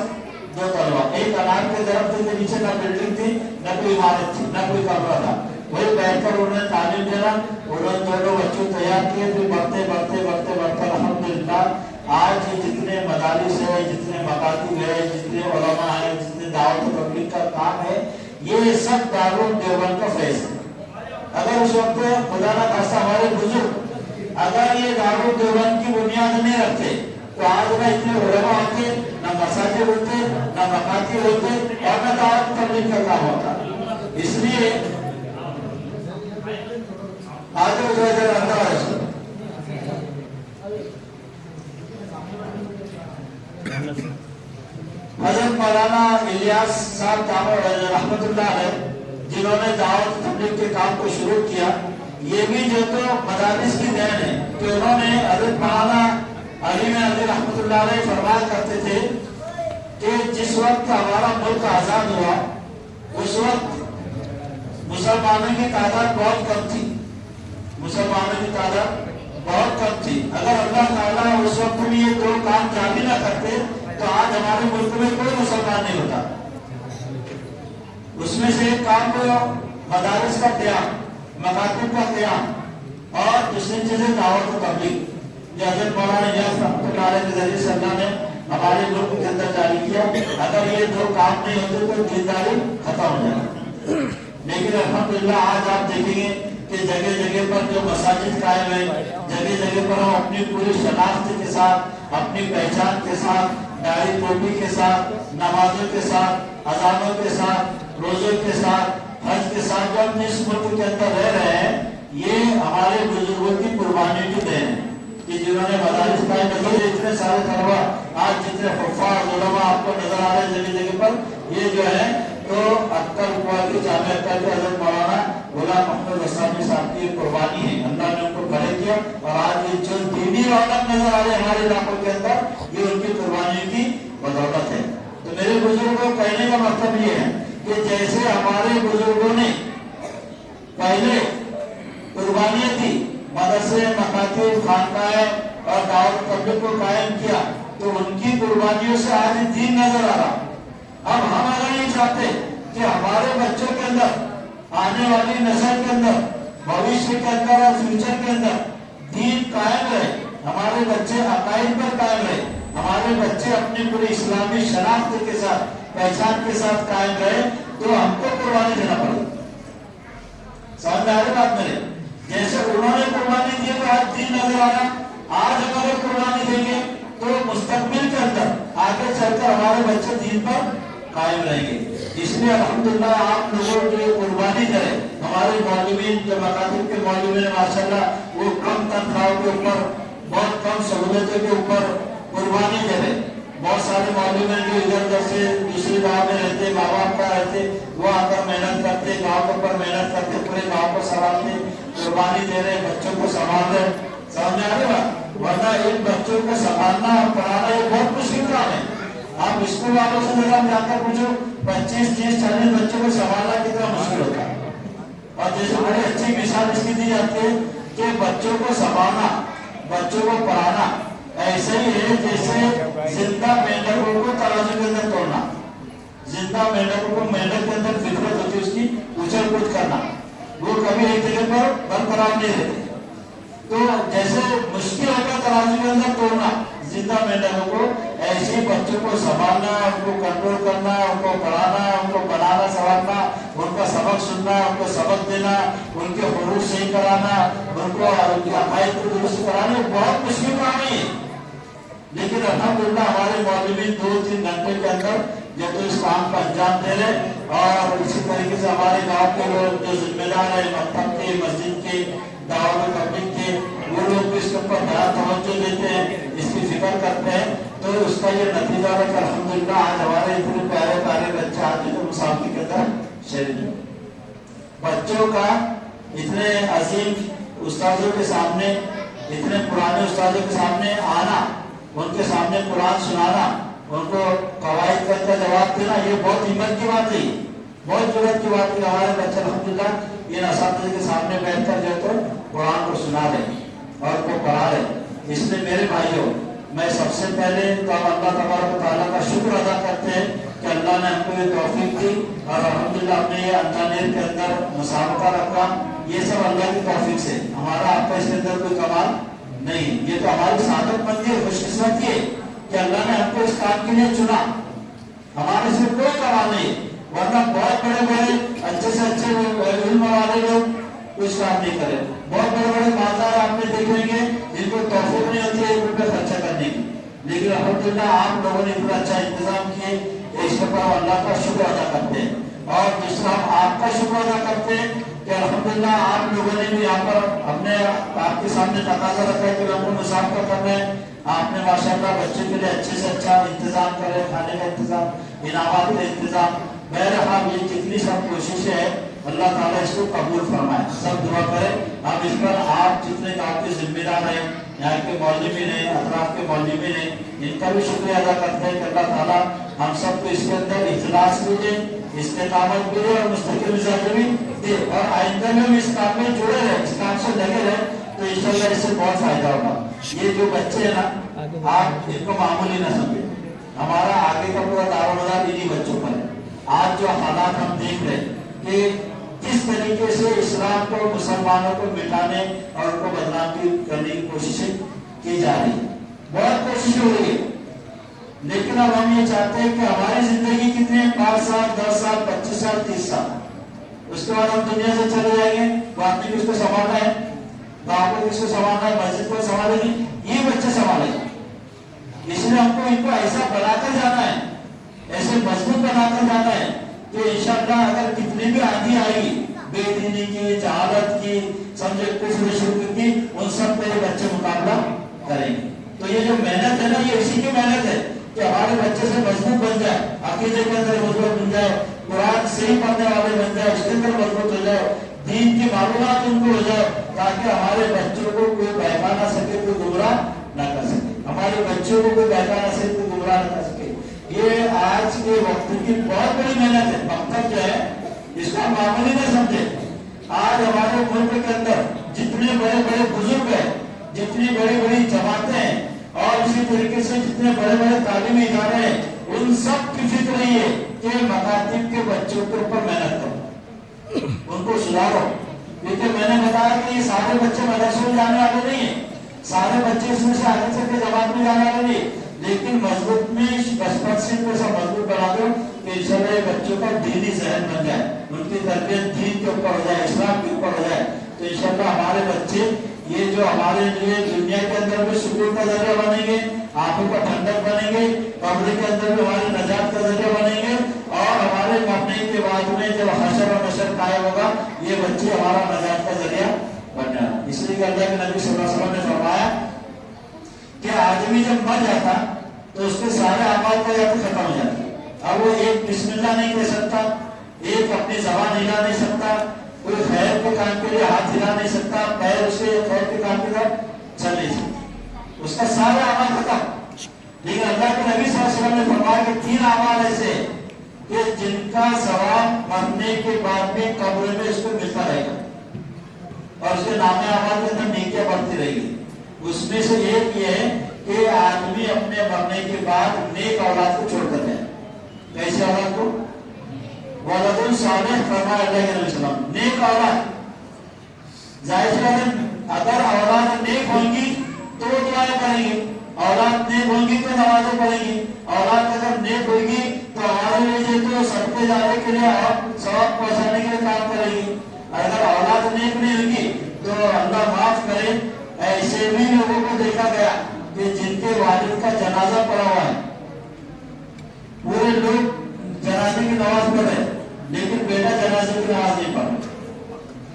2 तलबा, एक अनार के दरख्त के नीचे न बिल्डिंग थी, न कोई इमारत थी, न कोई कमरा था, वही बैठकर उन्होंने तालीम देना। उन्होंने दोनों बच्चों तैयार किए, फिर बढ़ते बढ़ते बढ़ते बढ़ते अल्हम्दुलिल्लाह आज जितने मदारिस है, जितने मकातिब है, जितने उलमा है, जितने दावत तबलीग का काम है, ये सब दारुल देवबंद का फैज़ है। अगर उस वक्त खुदा ना खास्ता हमारे बुजुर्ग अगर ये दारुल देवबंद की बुनियाद नहीं रखते तो आज ना इतने उलमा होते, ना मसाजिद होते, ना मकातिब होते और ना दावत तबलीग का काम होता। इसलिए आज हज़रत मौलाना इलियास साहब कामर रहमतुल्लाह अलैह जिन्होंने दावत तबलीग के काम को शुरू किया, ये भी जो तो मदारिस की देन है कि उन्होंने हज़रत मौलाना अली में अली रहमतुल्लाह अलैह फरमाया करते थे कि जिस वक्त हमारा मुल्क आज़ाद हुआ उस वक्त मुसलमानों की तादाद बहुत कम थी, मुसलमानों की तादाद बहुत कम थी। अगर अल्लाह ताला उस वक्त भी ये 2 काम जारी न करते तो आज हमारे मुल्क में कोई मुसलमान नहीं होता। उसमें से एक काम तो मदारिस का क़याम, मकातिब का क़याम, और दूसरी चीज़ है दावत और तबलीग, जो हज़रत मौलाना इलियास रहमतुल्लाह अलैह के ज़रिए से अल्लाह ने हमारे मुल्क के अंदर जारी किया। अगर ये 2 काम नहीं होते तो दीनदारी खत्म हो जाएगी। लेकिन अल्हम्दुलिल्लाह आज आप देखेंगे कि जगह जगह पर जो मसाजिद कायम है, जगह जगह पर हम अपनी पूरी शनाख्त के साथ, अपनी पहचान के साथ, दाढ़ी टोपी के साथ, नमाजों के साथ, अजानों के साथ, रोजों के साथ, हज के साथ जो हम इस मुल्क के अंदर रह रहे हैं, ये हमारे बुजुर्गों की कुर्बानियों की देन है कि जिन्होंने मदारिस कायम किए। इतने सारे तलबा आज जितने हुफ़ाज़ उलमा आपको नजर आ रहे हैं जगह जगह पर, ये जो है तो अक्कल की जामिया अक्कल के हज़रत मौलाना गुलाम मोहम्मद रसानी साहब की कुर्बानी है। अल्लाह ने उनको खड़े किया और आज ये जो दीनी रौनक नजर आ रही है हमारे इलाकों के अंदर, ये उनकी कुर्बानियों की बदौलत है। तो मेरे बुजुर्गों कहने का मतलब ये है कि जैसे हमारे बुजुर्गों ने पहले कुर्बानियां दी, मदरसे, मकातिब, खानकाएं और दावत तबलीग को कायम किया, तो उनकी कुर्बानियों से आज दीन नजर आ रहा। अब हम अगर ये चाहते कि हमारे बच्चों के अंदर, आने वाली नस्ल के अंदर, भविष्य के अंदर और फ्यूचर के अंदर दीन कायम रहे, हमारे बच्चे अकायद पर कायम रहे, हमारे बच्चे अपनी पूरी इस्लामी शनाख्त के साथ, पहचान के साथ कायम रहे, तो हमको कुर्बानी देना पड़ेगा। समझ में आ रही बात मेरे? जैसे उन्होंने कुर्बानी दी तो आज दीन नजर आ रहा। आज हम अगर कुर्बानी देंगे तो मुस्तकबिल के अंदर आगे चलकर हमारे बच्चे दीन पर कायम रहेंगे। इसलिए अल्हम्दुलिल्लाह आप लोगों जो कुर्बानी करें, हमारे मौलवीन जो मकातिब के मौलवीन माशाल्लाह वो कम तनख्वाहों के ऊपर, बहुत कम सहूलतों के ऊपर कुर्बानी दे रहे। बहुत सारे मौलवीन जो इधर उधर से दूसरी गाँव में रहते, माँ बाप का रहते, वो आकर मेहनत करते, गाँव के ऊपर मेहनत करते, पूरे गाँव को संभालते, कुर्बानी दे रहे, बच्चों को संभाल रहे। समझ में आ रही बात? वरना इन बच्चों को संभालना और पढ़ाना ये बहुत मुश्किल काम है। आप स्कूल वालों से जरा जाकर पूछो, 25, 30, 40 बच्चों को संभालना कितना मुश्किल होता है। और जैसे बड़ी अच्छी मिसाल इसकी दी जाती है कि बच्चों को संभालना, बच्चों को पढ़ाना ऐसे ही है जैसे जिंदा मेंढकों को तराजू के अंदर तोड़ना। जिंदा मेंढकों को मेंढक के अंदर फितरत होती है उसकी उछल कूद करना, वो कभी एक जगह पर बरकरार नहीं रहते। तो जैसे मुश्किल होगा तराजू के अंदर तोड़ना जिंदा मेंढकों को, ऐसे ही बच्चों को संभालना, उनको कंट्रोल करना, उनको पढ़ाना, उनको बनाना संभालना, उनका सबक सुनना, उनको सबक देना, उनके हुरूफ सही कराना, उनको उनकी अकायद को दुरुस्त कराना बहुत मुश्किल काम है। लेकिन अल्हम्दुलिल्लाह हमारे मौलवी 2-3 घंटे के अंदर ये तो इस काम का अंजाम दे रहे। और इसी तरीके से हमारे गांव के लोग जो जिम्मेदार है, मकतब के, मस्जिद के, दावत पब्लिक के, वो लोग भी इसके ऊपर बड़ा तवज्जो देते हैं, इसकी फिक्र करते हैं। तो उसका ये नतीजा है कि अल्हम्दुलिल्लाह आज हमारे इतने प्यारे प्यारे बच्चे आज जो मुसाफिर के अंदर शरीक हैं। बच्चों का इतने अजीम उस्तादों के सामने, इतने पुराने उस्तादों के सामने आना, उनके सामने कुरान सुनाना, उनको कवायद का जवाब देना, ये बहुत हिम्मत की बात है, बहुत जरूरत की बात है। हमारे बच्चे अल्हम्दुलिल्लाह इन असातिज़ के सामने बैठकर जो तो कुरान को सुना रहे और को पढ़ा रहे। इसलिए मेरे भाइयों, मैं सबसे पहले तो अल्लाह तबारक व तआला का शुक्र अदा करते हैं कि अल्लाह ने हमको ये तौफीक दी और अल्हम्दुलिल्लाह अपने ये अंतानेर के अंदर मुसाबका रखा। ये सब अल्लाह की तौफीक से, हमारा आपका इसके अंदर कोई कमाल नहीं, ये तो हमारी सादतमंदी है, खुशकिस्मती है कि अल्लाह ने हमको इस काम के लिए चुना। हमारे से कोई कमाल नहीं, वरना बहुत बड़े बड़े अच्छे से अच्छे इल्म वाले लोग कुछ काम नहीं करे। बहुत बड़े बड़े बाजार आपने देखेंगे जिनको तौफीक नहीं होती है 1 रुपया खर्चा करने की, लेकिन अल्हम्दुलिल्लाह आप लोगों ने इतना अच्छा इंतजाम किए, इस पर अल्लाह का शुक्र अदा करते हैं। और दूसरा हम आपका शुक्र अदा करते हैं कि अल्हम्दुलिल्लाह आप लोगों ने भी यहाँ पर हमने आपके सामने तकाजा रखा है कि हमको मुसाफा करना है। आपने माशाअल्लाह बच्चों के लिए अच्छे से अच्छा इंतजाम करे, खाने का इंतजाम, इनामात का इंतजाम। बहरहाल ये जितनी सब कोशिशें हैं अल्लाह ताला इसको कबूल फरमाए, सब दुआ करें। अब इस पर आप जितने गाँव के जिम्मेदार हैं, यहाँ के मौलवी हैं, अतराफ के मौलवी हैं, इनका भी शुक्रिया अदा करते हैं कि अल्लाह ताला हम सबको इसके अंदर इखलास भी दे, इस्तेकामत भी दे और मुस्तकिल मिजाज भी दे, और आइंदा में इस काम में जुड़े रहे, इस काम से लगे रहे, तो इंशाअल्लाह इससे बहुत फायदा होगा। ये जो बच्चे हैं ना, आप इनको मामूली न समझे, हमारा आगे का पूरा दारोमदार इन्हीं बच्चों पर है। आज जो हालात हम देख रहे हैं कि किस तरीके से इस्लाम को, मुसलमानों को मिटाने और उनको बदनाम करने की कोशिशें की जा रही है, बहुत कोशिश हो रही है। लेकिन अब हम ये चाहते हैं कि हमारी जिंदगी कितने 5 साल, 10 साल, 25 साल, 30 साल, उसके बाद हम दुनिया से चले जाएंगे, तो आपने किसको संभालना है, गाँव को किसको संभालना है, मस्जिद को संभालेंगे, ये बच्चे संभालेंगे। इसलिए हमको इनको ऐसा बनाकर जाना है, ऐसे मजबूत बनाकर जाना है कि इंशाअल्लाह अगर कितनी भी आंधी आएगी, बेदीनी की, जहालत की, समझे कुफ्र शुर्क की, उन सब पे बच्चे मुकाबला करेंगे। तो ये जो मेहनत है ना, ये इसी की मेहनत है कि हमारे बच्चे से मजबूत बन जाए, अकीदे के अंदर मजबूत बन जाए, कुरान सही पढ़ने वाले बन जाए, उसके अंदर मजबूत हो जाए, दीन की मालूमात उनको हो जाए, ताकि हमारे बच्चों को कोई बहका ना सके, कोई गुमराह ना कर सके, हमारे बच्चों को कोई बहका ना सके, कोई गुमराह ना कर सके। ये आज के वक्त की बहुत बड़ी मेहनत है। मकसद जो है इसका मामूली न समझे। आज हमारे मुल्क के अंदर जितने बड़े बड़े बुजुर्ग हैं, जितनी बड़ी बड़ी जमातें हैं, और इसी तरीके से जितने बड़े बड़े तालीमी इदारे हैं, उन सब की फिक्र ये है कि मकातिब के बच्चों के ऊपर मेहनत करो, उनको सुधारो। क्योंकि मैंने बताया कि ये सारे बच्चे मदरसे में जाने वाले नहीं है, सारे बच्चे इसमें से आगे चल के जमात में जाने वाले नहीं, लेकिन मजबूत में बचपन से इनको सब मजबूत बना दो कि इंशाअल्लाह बच्चों का दीनी ज़हन बन जाए, उनकी तरबियत दीन के ऊपर हो जाए, इस्लाम के ऊपर हो जाए, तो इंशाअल्लाह हमारे बच्चे ये जो हमारे लिए दुनिया के अंदर भी सुकून का जरिया बनेंगे, आंखों का ठंडक बनेंगे, कब्र के अंदर भी हमारी नजात का जरिया बनेंगे, और हमारे मरने के बाद में जब हशर और नशर कायम होगा, ये बच्चे हमारा नजात का जरिया बन जाए। इसलिए अल्लाह के नबी सल्लल्लाहु अलैहि वसल्लम ने फरमाया कि आदमी जब मर जाता तो उसके सारे अमाल का याद खत्म हो जाता। अब वो एक बिस्मिल्लाह नहीं कह सकता, एक अपनी जबान हिला नहीं सकता, कोई खैर के काम के लिए हाथ हिला नहीं सकता, पैर उसके खैर के काम के लिए चल नहीं सकता, उसका सारा अमाल खत्म। लेकिन अल्लाह के नबी सल्लल्लाहु अलैहि वसल्लम ने फरमाया कि 3 अमाल ऐसे कि जिनका सवाब मरने के बाद में कब्र में उसको मिलता रहेगा और उसके नामे अमाल के अंदर नेकियां बढ़ती रहेगी। उसमें से एक ये है कि आदमी अपने मरने के बाद नेक औलाद को छोड़कर जाए। कैसे औलाद को? वलदुन सालिह फरमाया अल्लाह के नबी सल्लल्लाहु अलैहि वसल्लम, नेक औलाद। जाहिर है अगर औलाद नेक होंगी तो दुआएं करेंगी, औलाद नेक होंगी तो नमाजें पढ़ेंगी, औलाद अगर नेक होगी तो हमारे लिए तो सदके जाने के लिए और सवाब पहुंचाने के लिए काम करेगी। अगर औलाद नेक नहीं होगी तो अल्लाह माफ करे, ऐसे भी लोगों को देखा गया कि जिनके वालिद का जनाजा पड़ा हुआ है, पूरे लोग जनाजे की नमाज पढ़ रहे, लेकिन बेटा जनाजे की नमाज नहीं पढ़ रहा।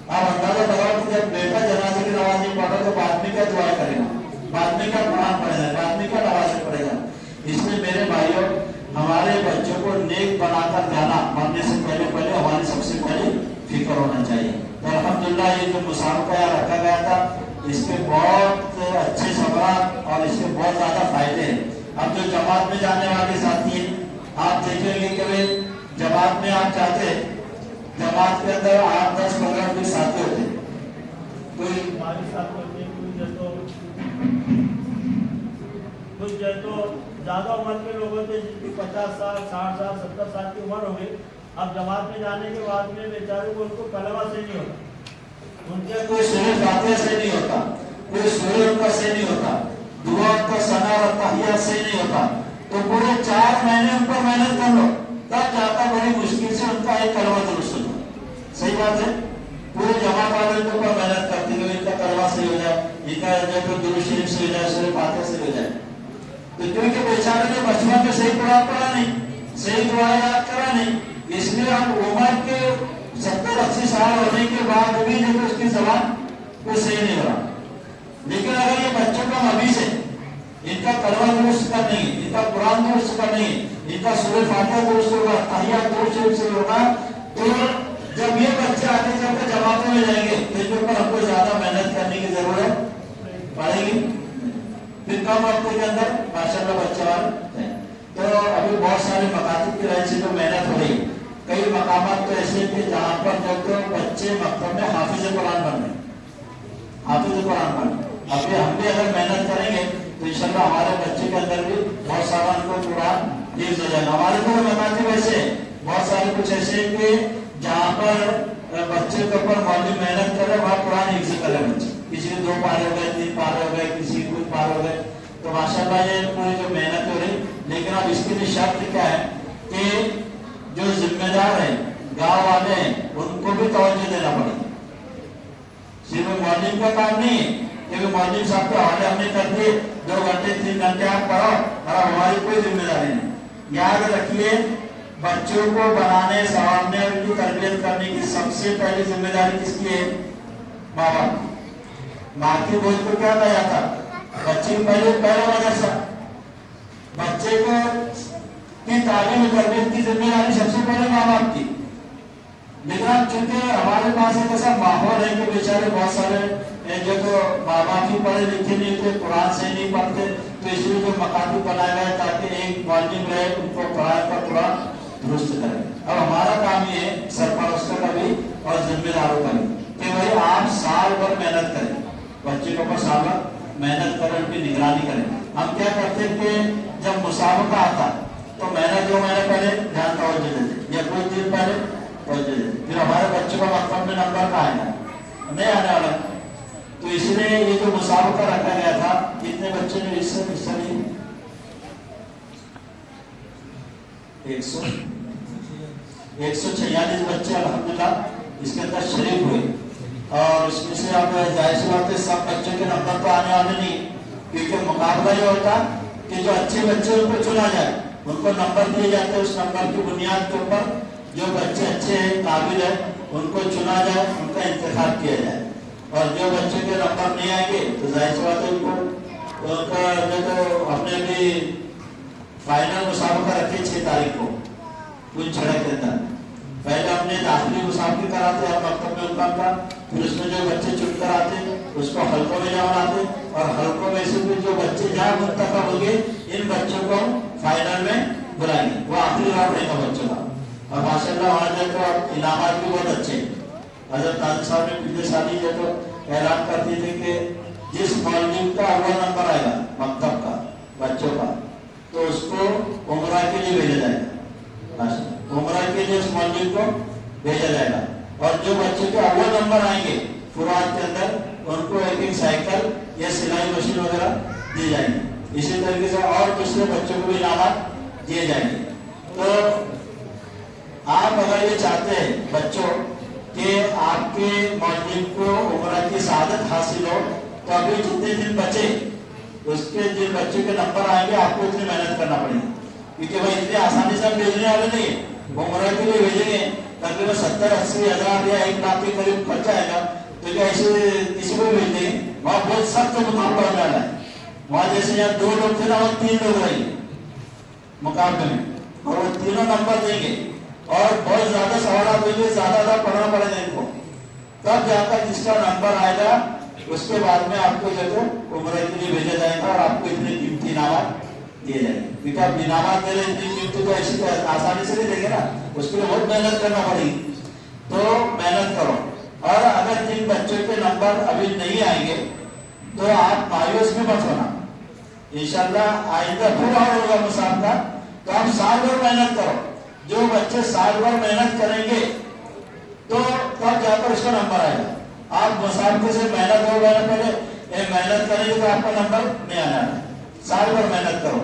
आप अंदाजा लगाओ कि जब बेटा जनाजे की नमाज नहीं पढ़ रहा तो बाद में क्या दुआ करेगा, बाद में क्या कुरान पढ़ेगा, बाद में क्या नमाज पढ़ेगा। इसलिए मेरे भाइयों, हमारे बच्चों को नेक बनाकर जाना मरने से पहले हमारी सबसे पहले फिक्र होना चाहिए। तो अल्हम्दुलिल्लाह ये जो मुसाबका यहाँ रखा गया था, इसके बहुत अच्छे सवाल और इसके बहुत ज्यादा फायदे हैं। अब जो जमात में जाने वाले साथी हैं, आप देखेंगे कि भाई जमात में आप चाहते हैं, जमात के अंदर 8, 10, 15 भी साथी होते हैं, कोई कुछ तो ज्यादा उम्र के लोग होते जिनकी 50 साल 60 साल 70 साल की उम्र हो गई। अब जमात में जाने के बाद में बेचारे को उनको कलमा से नहीं होता, उनके कोई सूरज फातिहा से नहीं होता, कोई सूरज उनका से नहीं होता, दुआ का सना और तहिया से नहीं होता। तो पूरे 4 महीने उन पर मेहनत कर लो, तब जाकर बड़ी मुश्किल से उनका एक कलमा दुरुस्त हो। सही बात है। पूरे जमात वाले उनके ऊपर मेहनत करते हैं, इनका कलमा सही हो जाए, इनका जो दुरूद शरीफ से हो जाए, सूरज फातिहा से हो जाए। तो क्योंकि बेचारे ने बचपन में सही कुरान पढ़ा नहीं, सही दुआ याद करा नहीं, इसलिए हम उम्र के 70-80 साल होने के बाद भी देखो उसकी जबान कोई सही नहीं हो रहा। लेकिन अगर ये बच्चों का अभी से इनका कलमा दुरुस्त करनी, इनका कुरान दुरुस्त करनी, इनका सूरह फातिहा दुरुस्त होगा, तहिया दुरुस्त से होगा, तो जब ये बच्चे आगे चलकर जमातों में जाएंगे तो इनके ऊपर हमको ज्यादा मेहनत करने की जरूरत पड़ेगी। फिर कम वक्त के अंदर माशाल्लाह बच्चे वाले हैं। तो अभी बहुत सारे मकातब की वजह से जो मेहनत हो रही, कई मकामात तो ऐसे कि जहाँ पर जो तो बच्चे मकतब में हाफिज कुरान बन रहे, हाफिज कुरान बन रहे। अभी हम भी अगर मेहनत करेंगे तो इंशाल्लाह हमारे बच्चे के अंदर भी बहुत सारा उनको कुरान हिफ्ज़ हो जाएगा। हमारे को मकातब ऐसे बहुत सारे कुछ ऐसे कि जहाँ पर बच्चे के ऊपर मौलवी मेहनत करे, वहाँ कुरान हिफ्ज़ करे बच्चे, किसी के 2 पारे हो गए, 3 पारे हो गए, किसी के कुछ पार हो गए। तो माशाल्लाह ये पूरी जो मेहनत हो रही, लेकिन अब इसके लिए शर्त क्या है कि जो जिम्मेदार है, गांव वाले हैं, उनको भी तवज्जो देना पड़ेगा। सिर्फ मौलवी का काम नहीं है कि मौलवी साहब के हवाले हमने कर दिए, 2 घंटे 3 घंटे आप पढ़ो और हमारी कोई जिम्मेदारी नहीं। याद रखिए, बच्चों को बनाने, संवारने और उनकी तरबियत करने की सबसे पहली जिम्मेदारी किसकी है? माँ बाप। माँ की बोझ को क्या कहा जाता? बच्चे पहला मदरसा, बच्चे को की तालीम तरबियत की जिम्मेदारी सबसे पहले माँ बाप की। लेकिन अब चूंकि हमारे पास एक ऐसा माहौल है कि बेचारे बहुत सारे जो तो माँ बाप ही पढ़े लिखे नहीं थे, कुरान से नहीं पढ़ते, तो इसलिए जो मकातब बनाया गया ताकि एक मौलवी रहे, उनको पढ़ाए पर कुरान दुरुस्त करे। अब हमारा काम ये है, सरपरस्तों का भी और जिम्मेदारों का भी, कि भाई आप साल भर मेहनत करें, बच्चे के ऊपर साल भर मेहनत करें, उनकी निगरानी करें। हम क्या करते हैं कि जब मुसाबका आता तो मेहनत 2 महीने पहले ध्यान तवज्जो देते, या कुछ दिन पहले तवज्जो देते, फिर हमारे बच्चों का मकसद में नंबर का आएगा नहीं आने वाला। तो इसलिए ये जो मुसाबका रखा गया था, कितने बच्चे ने हिस्सा लिए? 146 बच्चे अल्हम्दुलिल्लाह इसके अंदर शरीक हुए। और इसमें से अब जाहिर सी बात है सब बच्चों के नंबर तो आने वाले नहीं, क्योंकि मुकाबला ये होता कि जो अच्छे बच्चे उनको चुना जाए, उनको नंबर दिए जाते हैं, उस नंबर की बुनियाद के ऊपर जो बच्चे अच्छे हैं, काबिल है, उनको चुना जाए, उनका इंतखाब किया जाए। और जो बच्चे के नंबर नहीं आएंगे तो जाहिर सी बात है उनका जो तो अपने भी फाइनल मुसाबका रखे 6 तारीख को कुछ छड़क के अंदर। पहले अपने दाखिली मुसाफिर कराते हैं मकतब में उनका का, फिर उसमें जो बच्चे चुनकर आते उसको हल्कों में जमा लाते, और हल्कों में से भी जो बच्चे जहाँ मुंतखब होंगे इन बच्चों को फाइनल में बुलाएंगे। वो आखिरी राउंड रहेगा बच्चों का। और माशाल्लाह वहाँ जो इनामात भी बहुत अच्छे। हजरत ताज साहब ने पिछले साल ही जो तो ऐलान करते थे कि जिस मौलवी का अव्वल नंबर आएगा मकतब का बच्चों का, तो उसको उम्रा के लिए भेजा जाएगा, उम्रा के लिए उस मौलवी को भेजा जाएगा। और जो बच्चे के अव्वल नंबर आएंगे फुरात के अंदर, उनको एक साइकिल या सिलाई मशीन वगैरह दी जाएगी। इसी तरीके से और दूसरे बच्चों को भी इनामात दिए जाएंगे। तो आप अगर ये चाहते हैं बच्चों कि आपके मौलवी को उम्रा की शहादत हासिल हो, तो अभी जितने दिन बचे उसके जिन बच्चे के नंबर आएंगे आपको इतनी मेहनत करना पड़ेगी, क्योंकि भाई इतनी आसानी से हम भेजने वाले नहीं है। वो उम्र के लिए भेजेंगे तकरीबन 70-80 हजार या 1 लाख के करीब खर्चा आएगा, तो क्या ऐसे किसी को भी भेज देंगे? वहाँ बहुत सख्त मुकाबला होने वाला है। वहाँ जैसे यहाँ 2 लोग थे ना, वहाँ 3 लोग रहेंगे मुकाबले में, और वो तीनों नंबर देंगे और बहुत ज्यादा सवाल देंगे, ज्यादा पढ़ना पड़ेगा इनको, तब जाकर जिसका नंबर आएगा उसके बाद में आपको जो है उम्र के लिए भेजा जाएगा और आपको इतने कीमती इनामात दिए जाएंगे। क्योंकि आप इनामात दे रहे इतनी कीमती तो ऐसी तो आसानी से नहीं देंगे ना, उसके लिए बहुत मेहनत करना पड़ेगी। तो मेहनत करो, और अगर जिन बच्चों के नंबर अभी नहीं आएंगे तो आप मायूस में मत होना, इंशाल्लाह आइंदा पूरा होगा मुसाफा। तो आप साल भर मेहनत करो, जो बच्चे साल भर मेहनत करेंगे तो तब जाकर उसका नंबर आएगा। आप मुसाफे से मेहनत होगा ना, पहले मेहनत करेंगे तो आपका नंबर नहीं आना है। साल भर मेहनत करो,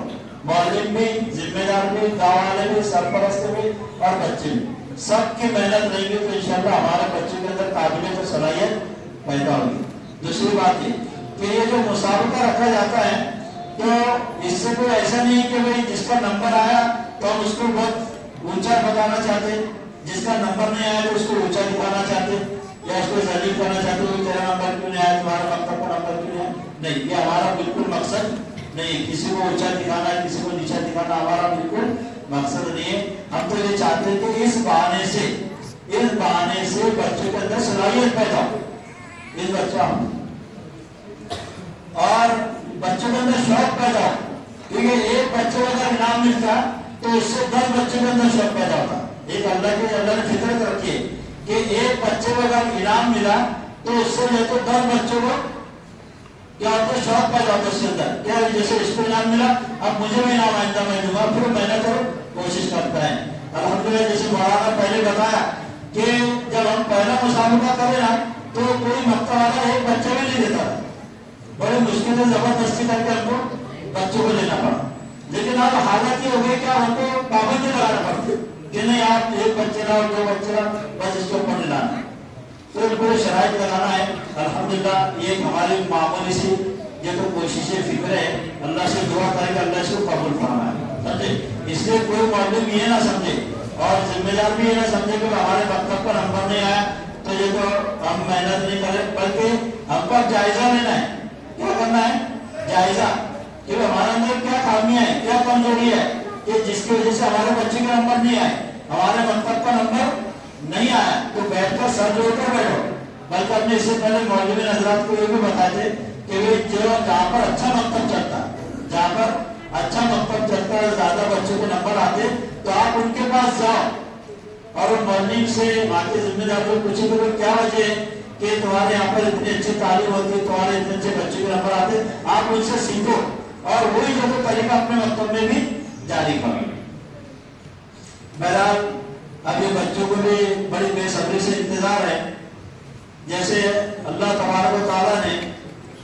मौलिम भी, जिम्मेदार भी, गाँव वाले भी, सरपरस्त भी और बच्चे भी, सबकी मेहनत रहेगी तो इंशाल्लाह हमारे बच्चे के अंदर काबिलियत और सलाहियत पैदा होगी। दूसरी बात ये कि ये जो मुसाबका रखा जाता है तो इससे कोई ऐसा नहीं है कि भाई जिसका नंबर आया तो हम उसको बहुत ऊंचा बताना चाहते, जिसका नंबर नहीं आया तो उसको ऊंचा दिखाना चाहते या उसको जलील करना चाहते हो, तेरा नंबर क्यों नहीं आया, तुम्हारा मकतब का नंबर क्यों नहीं आया। नहीं, ये हमारा बिल्कुल मकसद नहीं, किसी को ऊंचा दिखाना, किसी को नीचा दिखाना हमारा बिल्कुल मकसद नहीं है। हम तो ये चाहते हैं कि इस बहाने से बच्चों के अंदर सलाहियत पैदा हो, इस बच्चा और बच्चों के अंदर शौक पैदा हो, क्योंकि एक बच्चे को अगर इनाम मिलता तो उससे 10 बच्चों के अंदर शौक पैदा होता। एक अल्लाह ने फितरत रखी है कि एक बच्चे को अगर इनाम मिला तो उससे जो तो 10 बच्चों को क्या होता है, शौक पैदा होता है उसके अंदर। क्या जैसे इसको इनाम मिला, अब मुझे भी इनाम आइंदा मैं दूंगा, फिर मेहनत और कोशिश करता है। अल्हम्दुलिल्लाह जैसे मौलाना पहले बताया कि जब हम पहला मुसाफा करें ना तो कोई मक्का वाला एक बच्चा भी नहीं देता, बड़े मुश्किल से जबरदस्ती करके हमको बच्चों को लेना पड़ा। लेकिन अब हालत ये हो गई कि हमको पाबंदी लगाना पड़ती कि नहीं आप एक बच्चे लाओ, 2 बच्चे लाओ, बस इसको ऊपर लाना, तो पूरे शराइत लगाना है। अल्हम्दुलिल्लाह ये हमारी मामूली सी ये तो कोशिशें फिक्र है, अल्लाह से दुआ करें कि अल्लाह इसको कबूल फरमाए, समझे। इसलिए कोई मौलवी ये ना समझे और जिम्मेदार भी ये ना समझे कि हमारे मकतब का नंबर नहीं आया तो ये तो हम मेहनत नहीं करें, बल्कि हमको जायजा लेना है। क्या करना है? जायजा कि हमारे अंदर क्या खामियां है, क्या कमजोरी है कि जिसकी वजह से हमारे बच्चे का नंबर नहीं आए, हमारे मकतब का नंबर नहीं आया। तो बैठकर सर जोड़कर बैठो, बल्कि अपने इससे पहले मौलवी हजरात को ये भी बताते कि वे जो जहाँ पर अच्छा मकतब चलता, जहाँ पर अच्छा मकतब चलता है, ज्यादा बच्चों के नंबर आते, तो आप उनके पास जाओ और मौलवी से वहाँ के जिम्मेदार को पूछे कि क्या वजह है कि तुम्हारे यहाँ पर इतनी अच्छी तालीम होती है, तुम्हारे इतने अच्छे बच्चों के नंबर आते, आप उनसे सीखो और वही जो तो तरीका अपने मकतब में भी जारी करो। बहरहाल अब ये बच्चों को भी बड़ी बेसब्री से इंतजार है। जैसे अल्लाह तबारक व तआला ने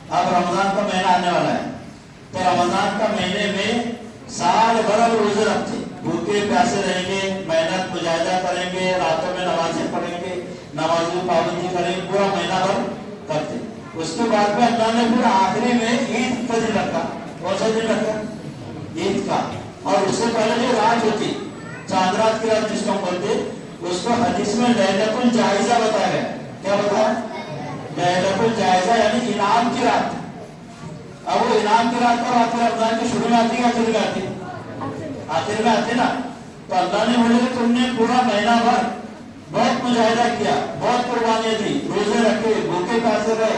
अब रमजान का महीना आने वाला है, तो रमजान का महीने में साल भर अब रोजे रखते, भूखे प्यासे रहेंगे, मेहनत मुजाहिदा करेंगे, रातों में नमाजें पढ़ेंगे, नमाजों की पाबंदी करेंगे, पूरा महीना भर करते। उसके बाद में अल्लाह ने फिर आखिरी में ईद का दिन रखा। कौन सा दिन रखा? ईद का। और उससे पहले जो रात होती, चांद रात की रात जिसको हम बोलते, उसको हदीस में लैलतुल जायजा बताया गया। क्या बताया? लैलतुल जायजा यानी इनाम की रात। अब वो इनाम की रात कब आती है? रमजान के शुरू में आती है, आखिर में आती है? आखिर में आती ना। तो अल्लाह ने बोले कि तुमने पूरा महीना भर बहुत मुजाहिदा किया, बहुत कुर्बानियां दी, रोजे रखे, भूखे प्यासे रहे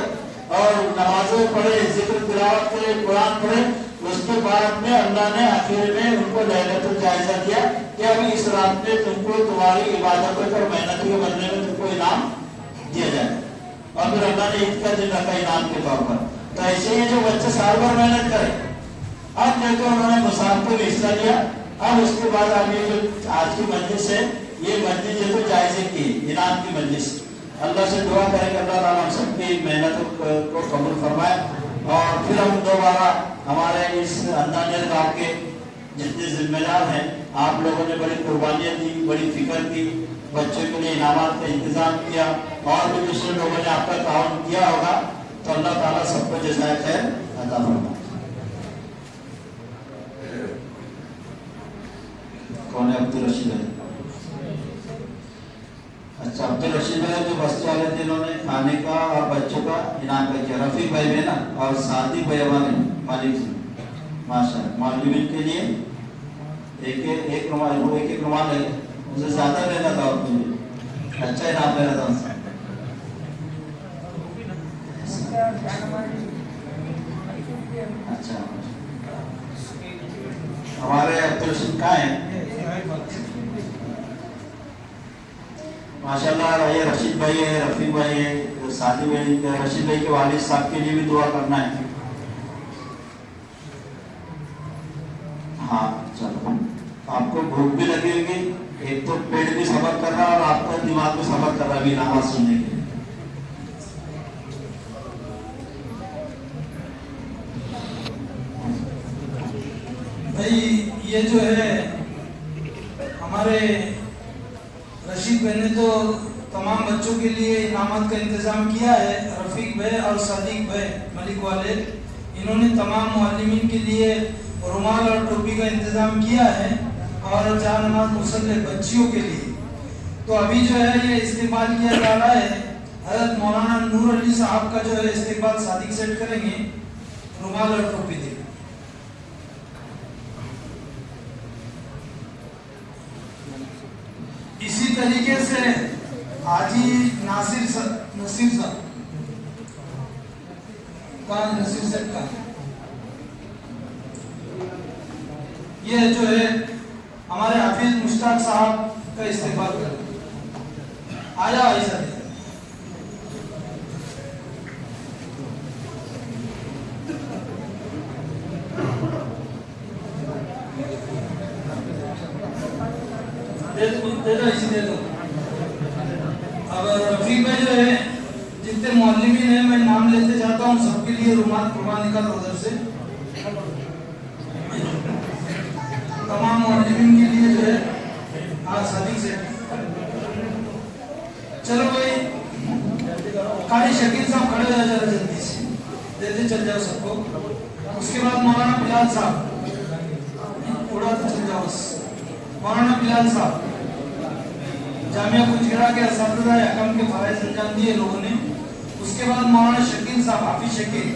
और नमाजें पढ़े, जिक्र तिलावत करे, कुरान पढ़े। उसके बाद में अल्लाह ने आखिर में उनको लैलतुल जायजा दिया कि अब इस रात में तुमको तुम्हारी इबादतों और मेहनत के बदले में तुमको इनाम दिया जाए। और फिर अल्लाह ने ईद का दिन रखा इनाम के तौर पर। तो ऐसे ही जो बच्चे साल भर मेहनत करें, अब देखो उन्होंने मुसाफिर में हिस्सा लिया। अब उसके बाद अभी जो आज की मजलिस है, ये मजलिस जो तो जायजे की इनाम की मजलिस। अल्लाह से दुआ करें कि अल्लाह ताला हम सबकी मेहनत को कबूल फरमाए। और फिर हम दोबारा हमारे इस अंदानियर गाँव के जितने जिम्मेदार हैं, आप लोगों ने बड़ी कुर्बानियाँ दी, बड़ी फिक्र की, बच्चों के लिए इनामात का इंतजाम किया और भी दूसरे लोगों ने आपका ताउन किया होगा, तो अल्लाह ताला सबको जज़ाए खैर अता फरमाए। अब्दुल रशीद भाई। अच्छा, अब्दुल रशीद भाई जो बस्ती वाले थे, इन्होंने खाने का और बच्चों का इनाम का किया। रफीक भाई में ना और सादिक भाई हमारे मालिक से माशाल्लाह मालूमिन के लिए एक रुमाल है, मुझे ज्यादा लेना था और मुझे अच्छा इनाम लेना था उनसे। अच्छा, हमारे अब्दुल रशीद कहाँ है? माशाल्लाह, ये रशीद भाई है, रफीक भाई है, सादी भाई, रशीद भाई के वालिद साहब के लिए भी दुआ करना है। हाँ चलो, आपको भूख भी लगी होगी, एक तो पेट भी सबर कर रहा है और आपका दिमाग भी सबर कर रहा है नमाज सुनने के लिए। भाई ये जो है हमारे रशीद भाई ने तो तमाम बच्चों के लिए इनामत का इंतजाम किया है। रफीक भाई और सादिक भाई मलिक वाले, इन्होंने तमाम मुअल्लिमीन के लिए रुमाल और टोपी का इंतजाम किया है और जान नमाज मुसल्ले बच्चियों के लिए। तो अभी जो है ये इस्तेमाल किया जा रहा है। हज़रत मौलाना नूर अली साहब का जो है इस्तेमाल सादिक सेट करेंगे, रुमाल और टोपी देंगे। इसी तरीके से हाजी नसीर साहब का ये जो है हमारे हाफिज मुश्ताक साहब का इस्तेमाल कर आया ऐसा दे दो। अब रफीक भाई जो है, जितने मुअल्लिमीन हैं मैं नाम लेते जाता हूँ, सबके लिए रुमाल निकाल उधर से। तमाम मुअल्लिमीन के लिए जो है हाँ सादिक से चलो भाई, कारी शकील साहब खड़े हो जाओ जल्दी से, देते चल जाओ सबको। उसके बाद मौलाना बिलाल साहब, थोड़ा तो चल जाओ। मौलाना बिलाल साहब जामिया कुंजरा के असातिज़ा अकम के फराइज़ अंजाम दिए लोगों ने। उसके बाद मौलाना शकील साहब, हाफिज शकील,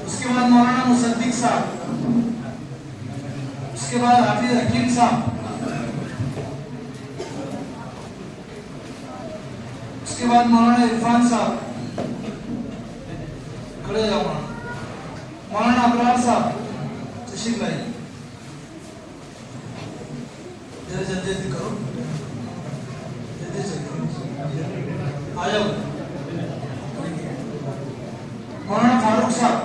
उसके बाद मौलाना मुसद्दिक साहब, उसके बाद हाफिज हकीम साहब, उसके बाद मौलाना इरफान साहब, खड़े जाओ। मौलाना अबरार साहब, तशरीफ लाइए, जल्दी करो, जल्दी आ जाओ। मौलाना फारूक साहब,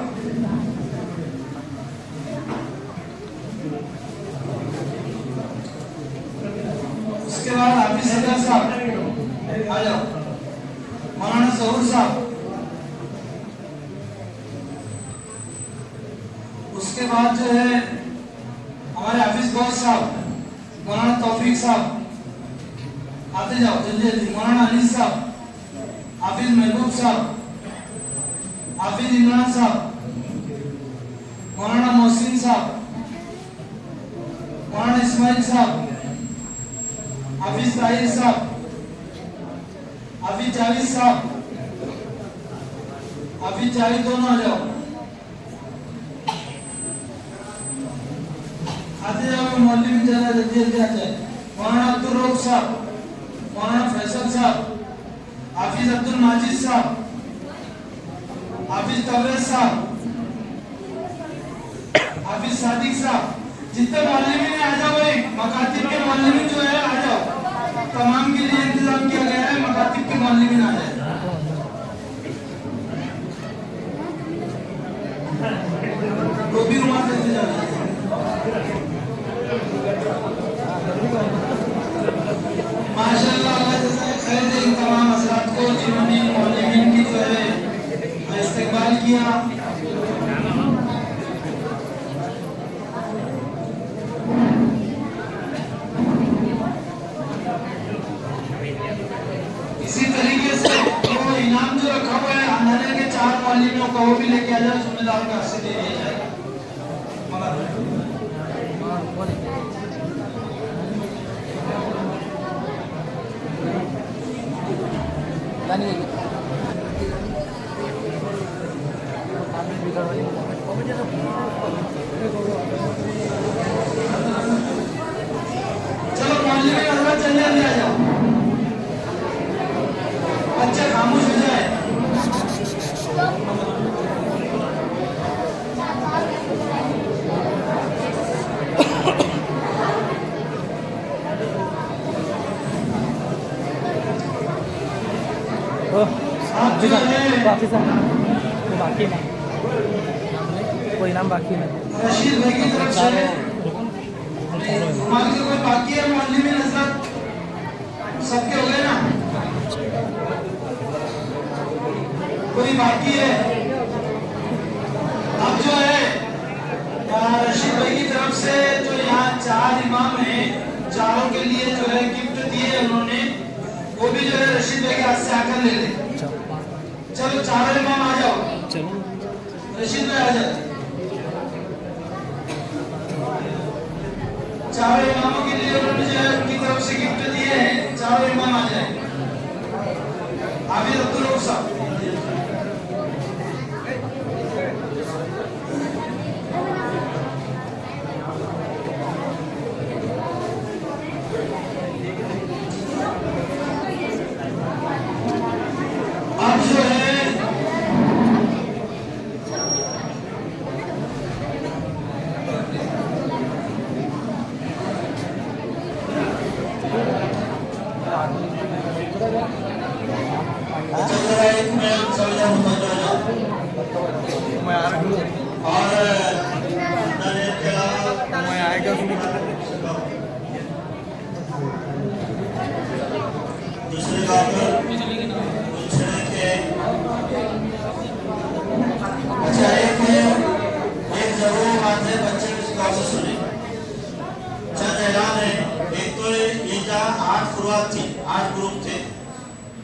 उसके बाद हाफिज सदर साहब आ जाओ। मौलाना जहूर साहब, उसके बाद जो है हमारे हाफिज गौस साहब, मौलाना तौफीक साहब, आते जाओ जल्दी जल्दी। मौलाना अली साहब, हाफिज महबूब साहब, हाफिज इमरान साहब, मौलाना मोहसिन साहब, मौलाना इस्माइल साहब, हाफिज ताहिर साहब, हाफिज जावेद साहब, हाफिज जावेद दोनों आ जाओ, आते जाओ। मौलवी जरा जल्दी जल्दी आ जाए। मौलाना अब्दुल रऊफ साहब, मौलाना फैसल साहब, हाफिज अब्दुल माजिद साहब, हाफिज तबरेज साहब, हाफिज सादिक साहब, जितने मौलवी ने आ जाओ भाई। मकातिब के मौलवी जो है आ जाओ, तमाम के लिए इंतजाम किया गया है, मकातिब के मौलवी आ जाए। वो भी रुमाल देते जाओ। माशाअल्लाह, अल्लाह जज़ा खैर दे इन तमाम हज़रात को जिन्होंने मौलवीन की जो है इस्तेमाल किया। इसी तरीके से वो इनाम जो रखा हुआ है आंधने के 4 मौलवियों का, वो भी लेके आ जाए, जिम्मेदार का से दे दिया जाए। चलो मोहल्ले में हजरत चलने अंदर आ जाओ, बच्चे खामोश हो जाए। आप जो है बाकी ना कोई नाम बाकी ना रशीद भाई की तरफ से हमारी तो कोई बाकी है मोहल्ले में नजर सबके हो गए ना, कोई बाकी है? अब जो है रशीद भाई की तरफ से जो यहाँ 4 इमाम हैं, चारों के लिए जो है गिफ्ट दिए उन्होंने, वो भी जो है रशीद भाई के हाथ से आकर ले ले। चलो 4 इमाम आ जाओ, रशीद भाई आ जाओ। 4 इमामों के लिए उन्होंने जो है उनकी तरफ से गिफ्ट दिए हैं, 4 इमाम आ जाए। हाफिज अब्दुल रऊफ साहब, अब जो है दूसरी बात अच्छा एक जरूर बात है, बच्चे इस गौर से सुने। चंद ऐलान है। एक तो ये जहाँ 8 शुरुआत थी, 8 ग्रुप थे,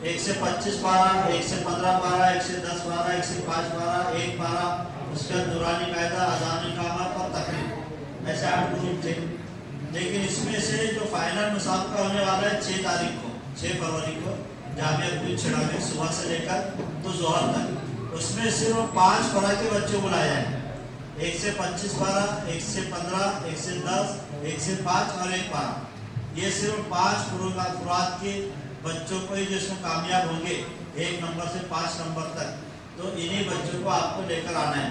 1 से 25 पारा, 1 से 15 पारा, 1 से 10 पारा, 1 से 5 पारा, 1 पारा, उसके बाद नूरानी कायदा, अज़ान इक़ामत और तकरीर, ऐसे 8 ग्रुप थे। लेकिन इसमें से जो फाइनल मुसाबका होने वाला है 6 तारीख को, 6 फरवरी को जामिया छिड़ा में सुबह से लेकर तो जोहर तक, उसमें सिर्फ 5 पारा के बच्चे बुलाए जाएंगे। 1 से 25 पारा, 1 से 15, 1 से 10, 1 से 5 और 1 पारा। ये सिर्फ 5 फुरात के बच्चों को ही जिसमें कामयाब होंगे 1 नंबर से 5 नंबर तक, तो इन्हीं बच्चों को आपको लेकर आना है।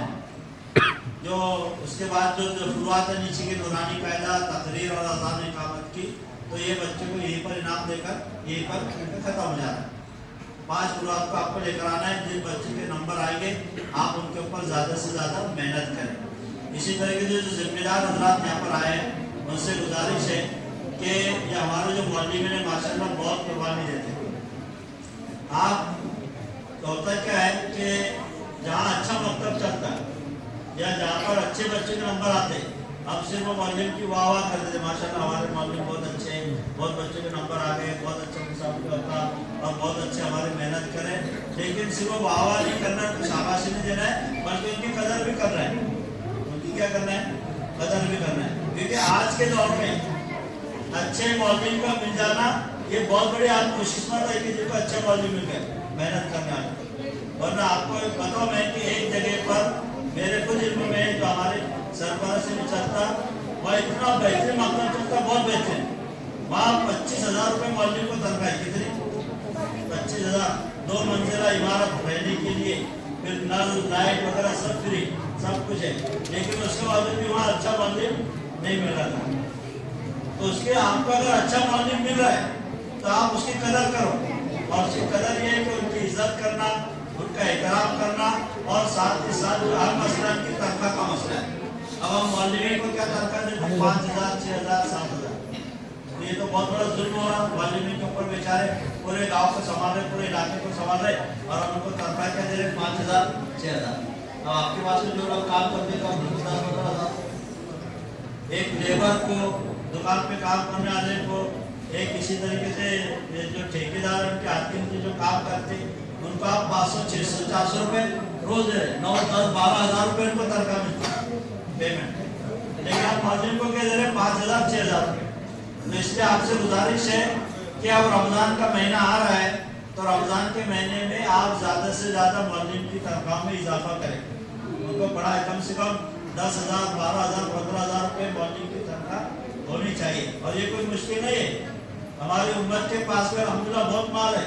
जो उसके बाद जो शुरुआत है नीचे की नूरानी कायदा, तकरीर और अज़ान इक़ामत की, तो ये बच्चों को यहीं पर इनाम देकर यहीं पर खत्म हो जाता है। 5 शुरुआत को आपको लेकर आना है। जिन बच्चों के नंबर आएंगे आप उनके ऊपर ज़्यादा से ज़्यादा मेहनत करें। इसी तरह के जो जिम्मेदार हजरात यहाँ पर आए हैं उनसे गुजारिश है कि ये हमारे जो मौलवी ने माशाल्लाह बहुत कुर्बानी देते हैं। आप होता क्या है कि जहाँ अच्छा मकतब चलता है या जहाँ पर अच्छे बच्चे के नंबर आते हैं, अब सिर्फ मौलवी की वाह वाह करते थे, माशाल्लाह हमारे मौलवी बहुत अच्छे हैं, बहुत बच्चों के नंबर आ गए, बहुत अच्छा मुसाफिर होता और बहुत अच्छे हमारे मेहनत करें। लेकिन सिर्फ वाह वाह नहीं करना, कुछ शाबाशी नहीं देना है, बल्कि उनकी कदर भी करना है। उनकी क्या करना है? कदर भी करना है। क्योंकि आज के दौर में अच्छे मौलवी का मिल जाना ये बहुत बड़ी आप खुशकिस्मत है कि जिनको अच्छा मौलवी मिल गया मेहनत करने वाले। वरना आपको पता है कि एक जगह पर मेरे खुद इल्म में जो हमारे सरकार से नहीं चलता वह इतना बेहतरीन मकसद चलता, बहुत बेहतरीन। वहाँ 25,000 रुपये मौलवी को तनख्वाह है। कितनी? 25,000। 2 मंजिला इमारत रहने के लिए, फिर नल लाइट वगैरह सब फ्री, सब कुछ है। लेकिन उसके बाद भी वहाँ अच्छा मौलवी नहीं मिल रहा था। तो उसके आपको अगर अच्छा मौलवी मिल रहा है तो आप उसकी कदर करो, और उसकी कदर ये है कि उनकी इज्जत करना, उनका एहतराम करना, और साथ ही साथ जो हर मसला की तनख्वाह का मसला है। अब हम मौलवी को क्या तनख्वाह देते हैं? 5,000, 6,000, 7,000। तो ये तो बहुत बड़ा जुल्म हो रहा। मौलवी के ऊपर बेचारे पूरे गांव को संभाल रहे, पूरे इलाके को संभाल रहे, और हम उनको तनख्वाह क्या दे रहे? 5,000, 6,000। अब आपके पास में जो लोग काम करते हैं 10-15,000। एक लेबर को दुकान पे काम करने वाले को, एक इसी तरीके से जो ठेकेदार उनके हाथी में जो काम करते उनको आप 500, 600, 400 रुपये रोज दे रहे, 9, 10, 12,000 रुपये उनको तनख्वाह मिलती है पेमेंट। लेकिन आप मौलवी को क्या दे रहे? 5,000, 6,000 रुपये। तो इसलिए आपसे गुजारिश है कि अब रमजान का महीना आ रहा है, तो रमज़ान के महीने में आप ज़्यादा से ज़्यादा मौलवी की तनख्वाह में इजाफा करें। उनको पढ़ाए कम से कम 10,000, 12,000, 15,000 रुपये मौलवी की तनख्वाह होनी चाहिए। और ये कोई मुश्किल नहीं है, हमारी उम्मत के पास में अल्हम्दुलिल्लाह बहुत माल है।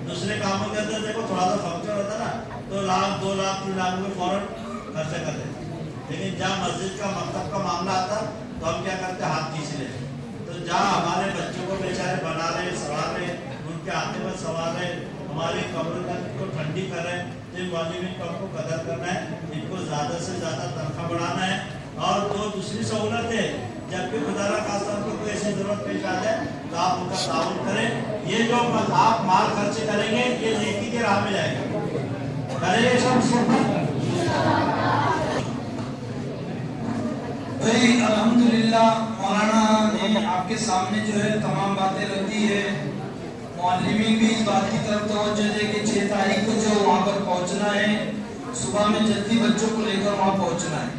दूसरे कामों के अंदर देखो थोड़ा सा फंक्शन होता ना, तो लाख, 2 लाख, 3 लाख रुपये फौरन खर्चा कर देते, लेकिन जहाँ मस्जिद का मकतब का मामला आता तो हम क्या करते, हाथ खींच लेते। तो जहाँ हमारे बच्चों को बेचारे बना रहे, सवार रहे, उनके आते पर सवार रहे, हमारी कब्र को ठंडी कर रहे हैं, तो इन वाजिबीन को हमको कदर करना है, इनको ज़्यादा से ज़्यादा तनख्वाह बढ़ाना है। और दो दूसरी सहूलत है, जब भी खुदा ना खास्ता उनको कोई ऐसी जरूरत पेश आ जाए तो आप उनका ताउन करें। ये जो आप माल खर्च करेंगे ये नेकी के राह में जाएगा, करेंगे सब। भाई अल्हम्दुलिल्लाह मौलाना ने आपके सामने जो है तमाम बातें रख दी है। मौलवी भी इस बात की तरफ तवज्जो दे कि 6 तारीख को जो वहाँ पर पहुँचना है, सुबह में जल्दी बच्चों को लेकर वहाँ पहुँचना है।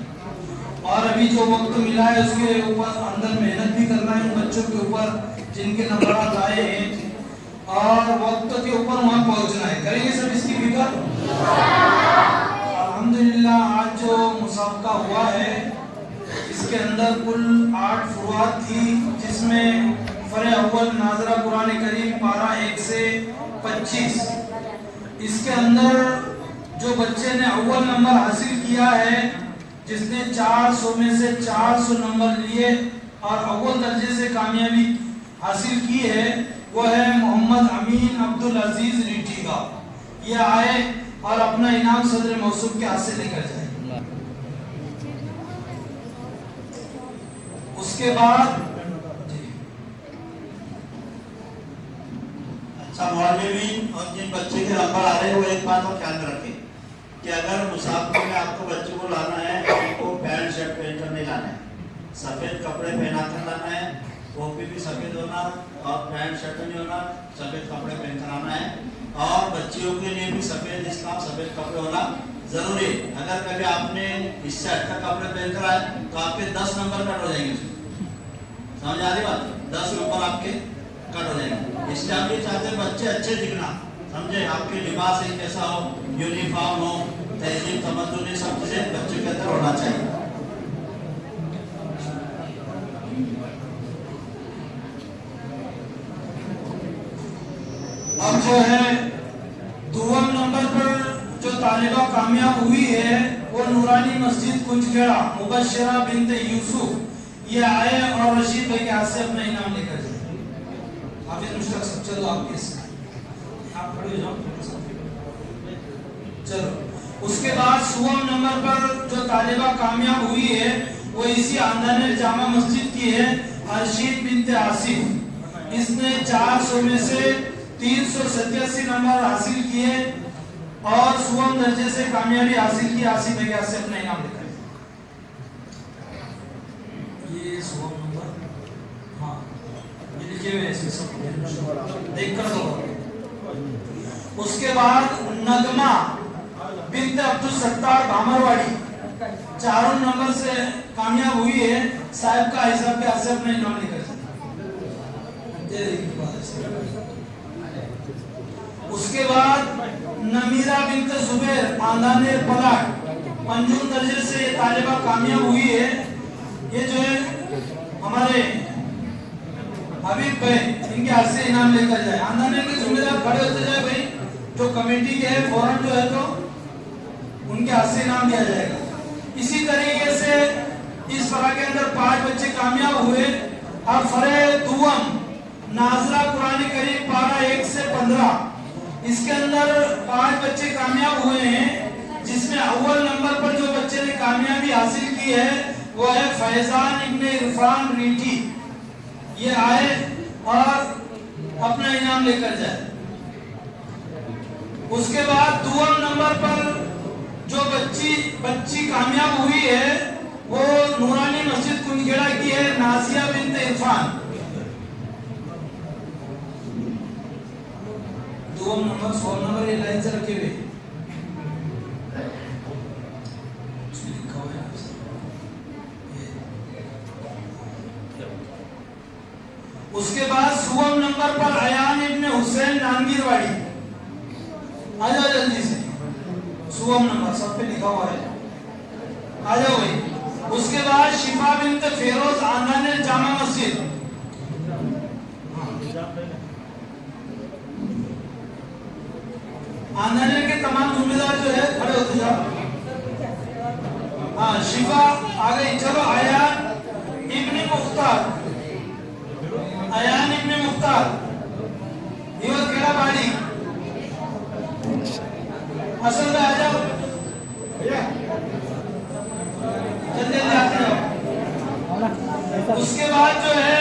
और अभी जो वक्त मिला है उसके ऊपर अंदर मेहनत भी करना है उन बच्चों के ऊपर जिनके नंबरात आए हैं, और वक्त के ऊपर वहाँ पहुँचना है। करेंगे सब इसकी फिक्र? अल्हम्दुलिल्लाह आज जो मुसाबका हुआ है इसके अंदर कुल 8 फुरुआत थी, जिसमें फरे अव्वल नाज़रा कुरान करीम पारा 1 से 25। इसके अंदर जो बच्चे ने अव्वल नंबर हासिल किया है, जिसने 400 में से 400 नंबर लिए और अव्वल दर्जे से कामयाबी हासिल की है, वो है मोहम्मद अमीन अब्दुल अजीज रीठीगा। ये आए और अपना इनाम सदर मौसूम के हाथ से लेकर जाए। उसके बाद अच्छा, मौलवी और जिन बच्चे के नंबर आ रहे हैं वो एक बात और ख्याल में रखें कि अगर मुसाफिर में आपको बच्चों को लाना है, आपको पैंट शर्ट पहन कर नहीं लाना है, सफ़ेद कपड़े पहना कर लाना है, टोपी भी सफ़ेद होना और पैंट शर्ट नहीं होना, सफ़ेद कपड़े पहन कर आना है। और बच्चियों के लिए भी सफ़ेद इस्लाम सफ़ेद कपड़े होना ज़रूरी। अगर कभी आपने इससे हटकर कपड़े पहन कर आए तो आपके 10 नंबर कट हो जाएंगे। समझ आ रही बात? 10 नंबर आपके कट हो जाएंगे। इसलिए आप ये चाहते हैं बच्चे अच्छे दिखना, समझे, आपके लिबास एक कैसा हो, यूनिफॉर्म हो, तहजीब तमद्दुन, सब चीजें बच्चों के अंदर होना चाहिए। अब जो है दुआम नंबर पर जो तालिबा कामयाब हुई है वो नूरानी मस्जिद कुंजखेड़ा मुबशरा बिन्त यूसुफ, ये आए और रशीद भाई के हाथ से अपना इनाम लेकर जाए। हाफिज मुश्ताक सब चलो आपके आप खड़े हो जाओ। चलो उसके बाद सुवम नंबर पर जो तालिबा कामयाब हुई है वो इसी आंदाने जामा मस्जिद की है, अर्शीद बिन्त आसिफ। इसने 400 में से 387 नंबर हासिल किए और सुवम दर्जे से कामयाबी हासिल की। आसिफ भाई से अपना इनाम लेकर ये सुवम नंबर, हाँ ये लिखे हुए ऐसे सब देख कर दो। उसके बाद नगमा बिन्त अब्दुल सत्तार भामरवाड़ी 4 नंबर से कामयाब हुई है। साहब का हिसाब के हाथ से अपना इनाम लेकर उसके बाद नमीरा बिन्त जुबैर आंदाने पलाट 5 दर्जे से तालिबा कामयाब हुई है। ये जो है हमारे हबीब भाई, इनके हाथ से इनाम लेकर जाए। आंदाने के जिम्मेदार खड़े होते जाए भाई, जो कमेटी के है फौरन जो है तो उनके हाथ से इनाम दिया जाएगा। इसी तरीके से इस फरा के अंदर 5 बच्चे कामयाब हुए। अब फरे दुआम नाज़रा कुरान करीम पारा 1 से 15, इसके अंदर 5 बच्चे कामयाब हुए हैं, जिसमें अव्वल नंबर पर जो बच्चे ने कामयाबी हासिल की है वो है फैजान इब्ने इरफान रीठी। ये आए और अपना इनाम लेकर जाए। उसके बाद दुआम नंबर पर जो बच्ची कामयाब हुई है वो नूरानी मस्जिद कुंजखेड़ा की है, नाजिया बिन्त इरफान। दुआम नंबर 100 नंबर ये लाइन से रखे हुए उसके बाद सुवम नंबर पर अयान इब्ने हुसैन नानगीरवाड़ी आ जाओ जल्दी से, सुवम नंबर सब पे लिखा हुआ है, आ जाओ भाई। उसके बाद शिफा बिन्त फेरोज आंदानेर जामा मस्जिद, आंदानेर के तमाम जिम्मेदार जो है खड़े होते जाओ। हाँ शिफा आ गई, चलो आयान इब्ने मुख्तार, आयान इब्ने मुख्तार इवर केड़ा बाड़ी, असल में आ जाओ भैया, जल्दी आते जाओ। उसके बाद जो है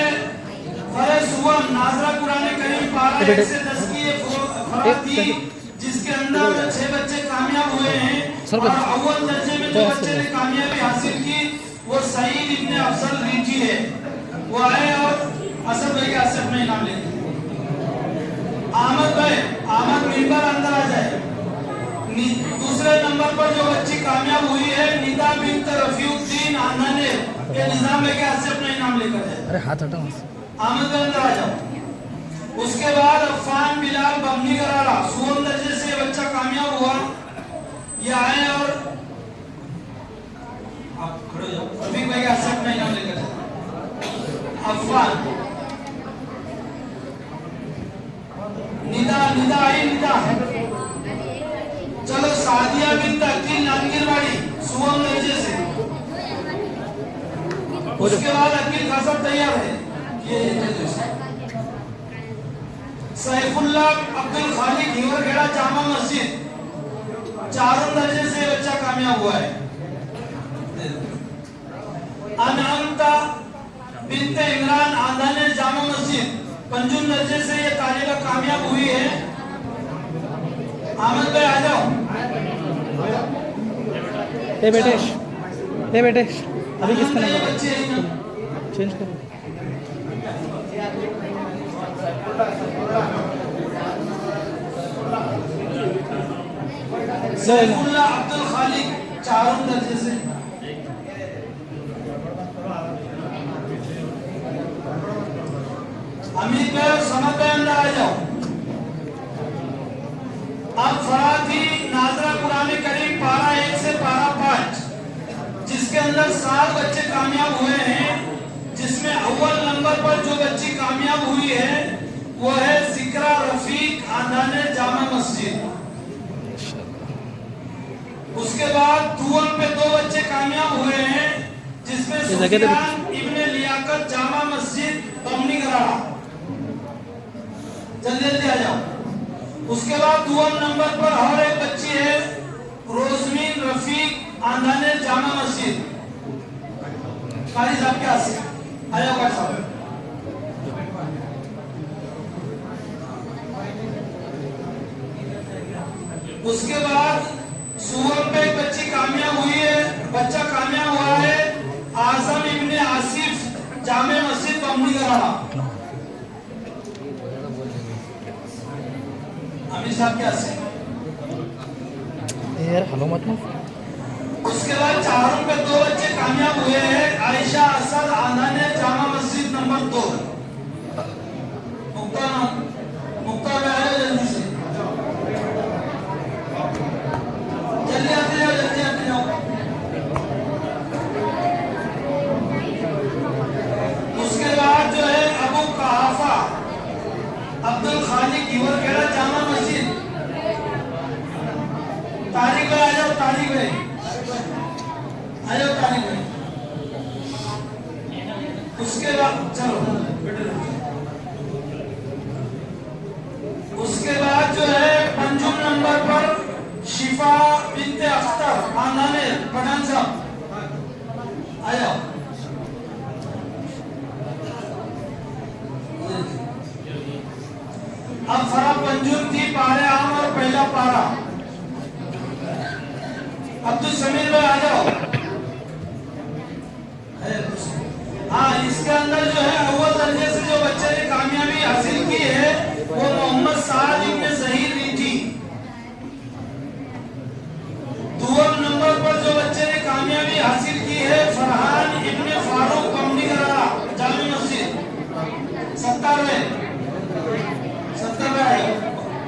फरज सुवम नाजरा कुरान करीम पारा 1 से 10 की ये फराद थी, जिसके अंदर 6 बच्चे कामयाब हुए हैं और अव्वल दर्जे में जो बच्चे ने कामयाबी हासिल की वो सईद इब्ने अफजल रीठी है, वो आए और असद भाई के असद में इनाम लेंगे। अहमद भाई, अहमद मिंबर अंदर आ जाए। दूसरे नंबर पर जो बच्ची कामयाब हुई है निदा बिन्त रफीउद्दीन आंदानेर, ये निजाम भाई के असद में इनाम लेकर जाए। अरे हाथ हटाओ, अहमद भाई अंदर आ जाओ। उसके बाद अफान बिलाल बमनी करारा सुवम दर्जे से ये बच्चा कामयाब हुआ, ये आए और आप खड़े हो जाओ, रफीक भाई के असद में इनाम लेकर जाए। अफान निदा निदा आई निदा, चलो सादिया बिन्त अकील नानगिरवाड़ी सुवम दर्जे से। उसके बाद अकील खासब तैयार है, ये सैफुल्लाह अब्दुल खालिक हिवरखेड़ा जामा मस्जिद, चारों दर्जे से बच्चा कामयाब हुआ है। अनामता बिन्त इमरान आंदानेर जामा मस्जिद, पंजुम दर्जे से ये तालिबा कामयाब हुई है। अहमद भाई आ जाओ। ए बेटे अभी किसका नंबर बच्चे चेंज करो। सैफुल्लाह अब्दुल खालिक चारों दर्जे से। अमित भाई और समद भाई अंदर आ जाओ। अब फराती नाजरा कुरान करीम पारा 1 से पारा 5, जिसके अंदर 7 बच्चे कामयाब हुए हैं, जिसमें अव्वल नंबर पर जो बच्ची कामयाब हुई है वो है जिक्रा रफीक आंदानेर जामा मस्जिद। उसके बाद दुआम पे 2 बच्चे कामयाब हुए हैं, जिसमें सुफियान इब्ने लियाकत जामा मस्जिद बमनी करारा, जल्दी जल्दी आ जाओ। उसके बाद दुआम नंबर पर और एक बच्ची है रोजमीन रफीक आंदानेर जामा मस्जिद, कारी साहब के आसिफ, आ जाओ कारी साहब। उसके बाद सुवम पे एक बच्ची कामयाब हुई है, बच्चा कामयाब हुआ है आजम इब्ने आसिफ जामे मस्जिद बमनी करारा, अमीर साहब के आसिफ। यार हेलो मत ना। उसके बाद चारों पे 2 बच्चे कामयाब हुए हैं, आयशा असद आंदानेर जामा मस्जिद नंबर 2। मुक्ता में आए जल्दी से, जल्दी आते जाओ, जल्दी आते जाओ। उसके बाद जो है अबू कहाफा अब्दुल खालिक हिवरखेड़ा जामा मस्जिद, तारिक भाई आ जाओ, तारिक भाई आ जाओ, तारिक भाई। उसके बाद चलो उसके बाद जो है पंजुम नंबर पर शिफा बिन्त अख्तर आंदानेर पठान साहब, आ जाओ। अब फरा पंजुम थी पारे आम और पहला पारा। अब्दुल समीर भाई आ जाओ। हाँ, इसके अंदर जो है अव्वल दर्जे से जो बच्चे ने कामयाबी हासिल की है वो मोहम्मद साद इब्ने ज़हीर रीठी। दुआम नंबर पर जो बच्चे ने कामयाबी हासिल की है फरहान इब्ने फारूक बमनी करारा जामी मस्जिद, 70 में आए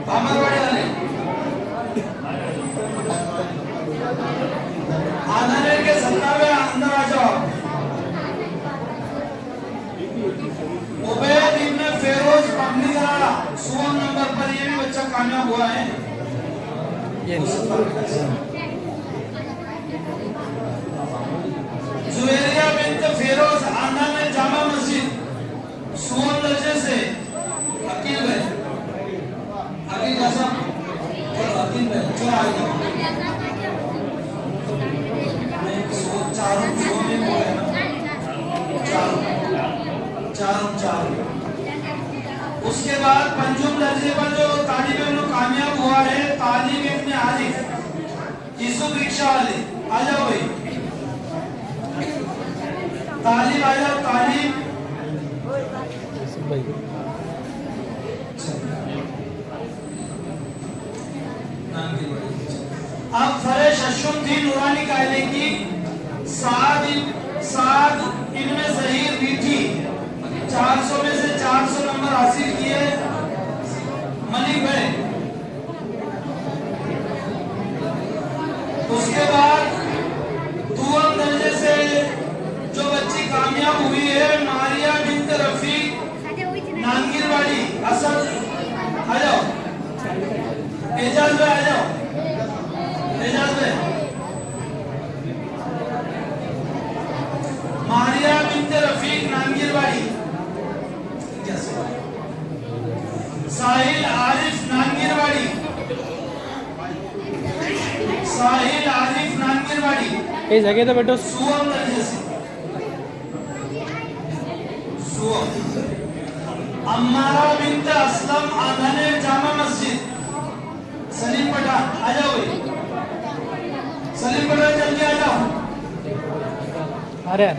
भामरवाड़ी वाले। हुआ है ये जुवेरिया बिन्त फेरोज आंधा में जामा मस्जिद सुवर्ण दर्जे से अकील भाई कसम अकील भाई जो आएगा चारों में बोले ना चारों उसके बाद पंचम दर्जे पर जो तालिब इल्म कामयाब हुआ है तालिब इब्न आरिफ यूसुफ रिक्शा वाले आ जाओ भाई तालिब आ जाओ तालिब अब फरेश अशुद्दीन नूरानी कायदे की साद इब्न ज़हीर रीठी 400 में से 400 नंबर हासिल किए मलिक भाई। उसके बाद दुआम दर्जे से जो बच्ची कामयाब हुई है मारिया बिन्त रफीक नांगीरवाड़ी असद आ जाओ एजाज भाई आ जाओ एजाज भाई मारिया बिन्त रफीक नांगीरवाड़ी साहिल आरिफ नांगीरवाड़ी साहिल आरिफ नांगीरवाड़ी ये जगह तो बैठो सुवम दर्जे से सुवम अम्मारा बिन्त असलम आंधने जामा मस्जिद सलीम पठान आ जाओ भाई सलीम पठान जल्दी आ जाओ अरे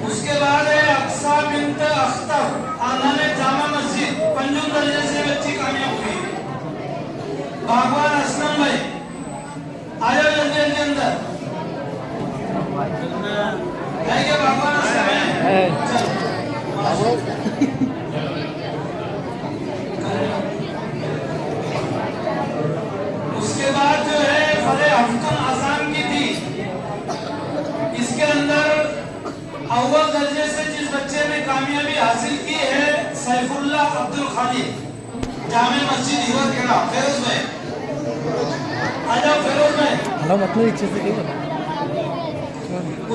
उसके बाद है अक्सा बिन्त अख्तर आंधने जामा मस्जिद पंजुम दर्जे से बच्ची कामयाब हुई बागवान असलम भाई आ जाओ जल्दी जल्दी अंदर है क्या बागवान असलम भाई चलो उसके बाद जो है फरे हफ्तुल आसान की थी इसके अंदर अव्वल दर्जे से जिस बच्चे ने कामयाबी हासिल की है सैफुल्ला अब्दुल खालिद जामे मस्जिद हिवर खेड़ा फेरोज में आ जाओ फेरोज में हेलो मतलब इच्छे से नहीं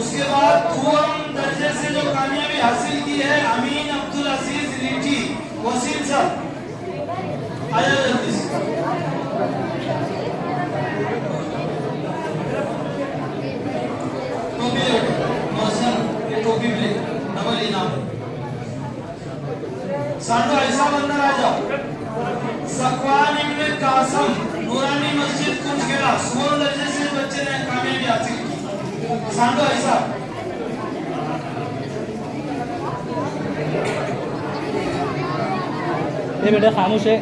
उसके बाद दुआम दर्जे से जो कामयाबी हासिल की है अमीन अब्दुल अजीज रीठी वसीम साहब आ जाओ जल्दी से टोपी मौसम टोपी प्ले डबल इनाम सांडो ऐसा अंदर आ जाओ सफवान इब्न कासम नूरानी मस्जिद कुंजखेड़ा सुवर्ण दर्जे से बच्चे ने कामयाबी हासिल की सांडो ऐसा ये बेटा खामोश है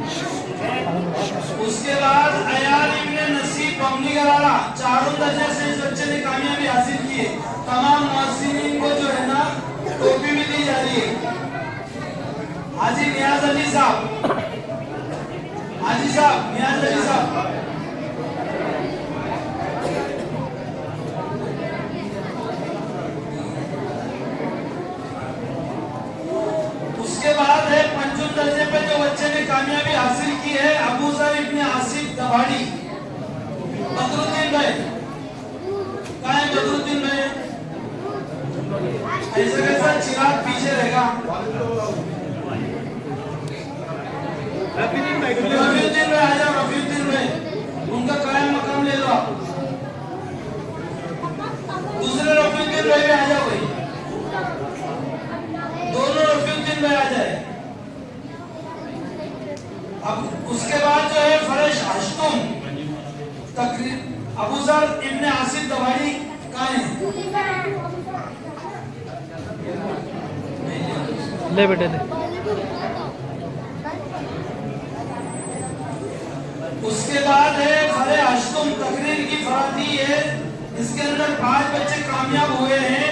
उसके बाद अयाल इब्न नसीब बमनी गरारा चारों दर्जे से इस बच्चे ने कामयाबी हासिल की है तमाम मुअज्जिनीन को जो है ना टोपी भी दी जा रही है हाजी नियाज अली साहब हाजी साहब नियाज अली साहब उसके बाद है पंचम दर्जे पे जो बच्चे ने कामयाबी हासिल की है अबू जर इब्न आसिफ दवाड़ी बदरुद्दीन भाई कहाँ है बदरुद्दीन भाई ऐसे कैसा चिराग पीछे रहेगा रफीउद्दीन भाई आ जाओ रफीउद्दीन भाई उनका कायम मकाम ले लो आप दूसरे रफीउद्दीन भाई भी आ जाओ भाई दोनों रफीउद्दीन भाई आ जाए अब उसके बाद जो है फरेश अश्तुम तकरीर अबूजर इब्न आसिफ दवाड़ी कहाँ है ले बेटे दे उसके बाद है फरे अश्तुम तकरीर की फराती है इसके अंदर 5 बच्चे कामयाब हुए हैं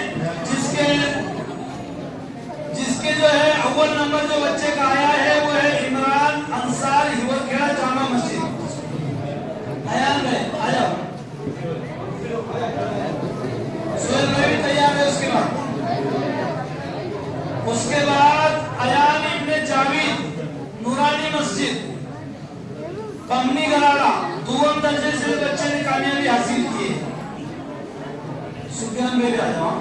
जिसके जो है अव्वल नंबर जो बच्चे का आया है वो है इमरान अंसार हिवरखेड़ा जामा मस्जिद अयान में आ जाओ सोहेल में भी तैयार है उसके बाद अयान इब्न बमनी गराड़ा दुगम दर्जे से बच्चे ने कामयाबी हासिल की है। सुफियान भाई आ जाओ।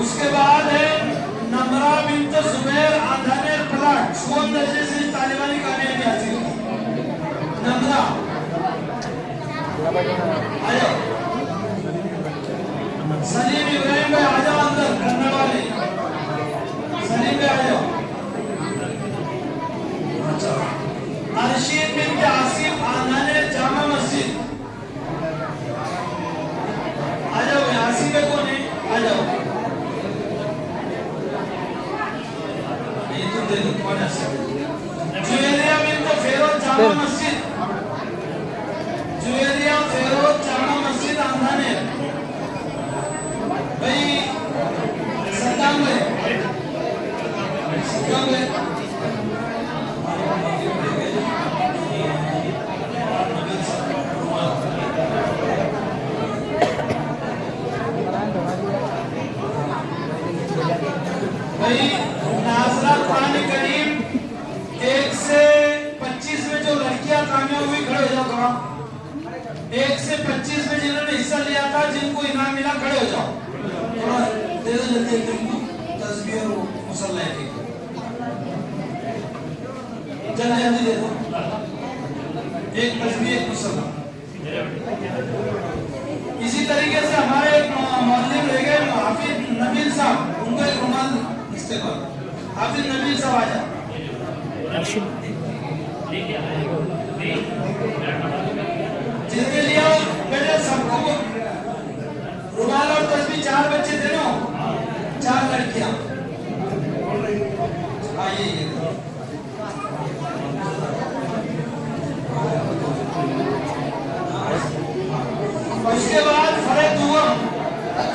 उसके बाद है नमरा बिन्त जुबैर आंधानेर पलाट छुअम दर्जे से तालिबानी कामयाबी हासिल की। नमरा आ जाओ। सलीम इब्राहिम भाई आ जाओ अंदर करने वाले। सलीम भाई आ जाओ। अर्शीद बिन आसिफ आंधानेर जामा मस्जिद आ जाओ। आसिफ है कौन है? आ जाओ। ये तो दे दो कौन है? जुवेरिया बिन फेरोज जामा मस्जिद। जुवेरिया फेरोज जामा मस्जिद आंधानेर भाई। सद्दाम भाई भाई नाज़रा कुरान करीम 1 से 25 में जो लड़कियां कामयाब हुई खड़े हो जाओ थोड़ा। 1 से 25 में जिन्होंने हिस्सा लिया था जिनको इनाम मिला खड़े हो जाओ थोड़ा। दे दो जल्दी तुमको तस्बीह और मुसल्ला के जल्दी जल्दी दे दो। एक तस्बीह एक मुसल्ला। इसी तरीके से हमारे मौलवी रह गए हाफिज नबील साहब, उनको एक रुमाल इस्तेमाल। हाफिज नबील साहब आ जाओ। जिनके लिए बेटे सबको रुमाल और तस्बीह 4 बच्चे थे ना, 4 लड़कियां। आइए उसके बाद फरे दुआम,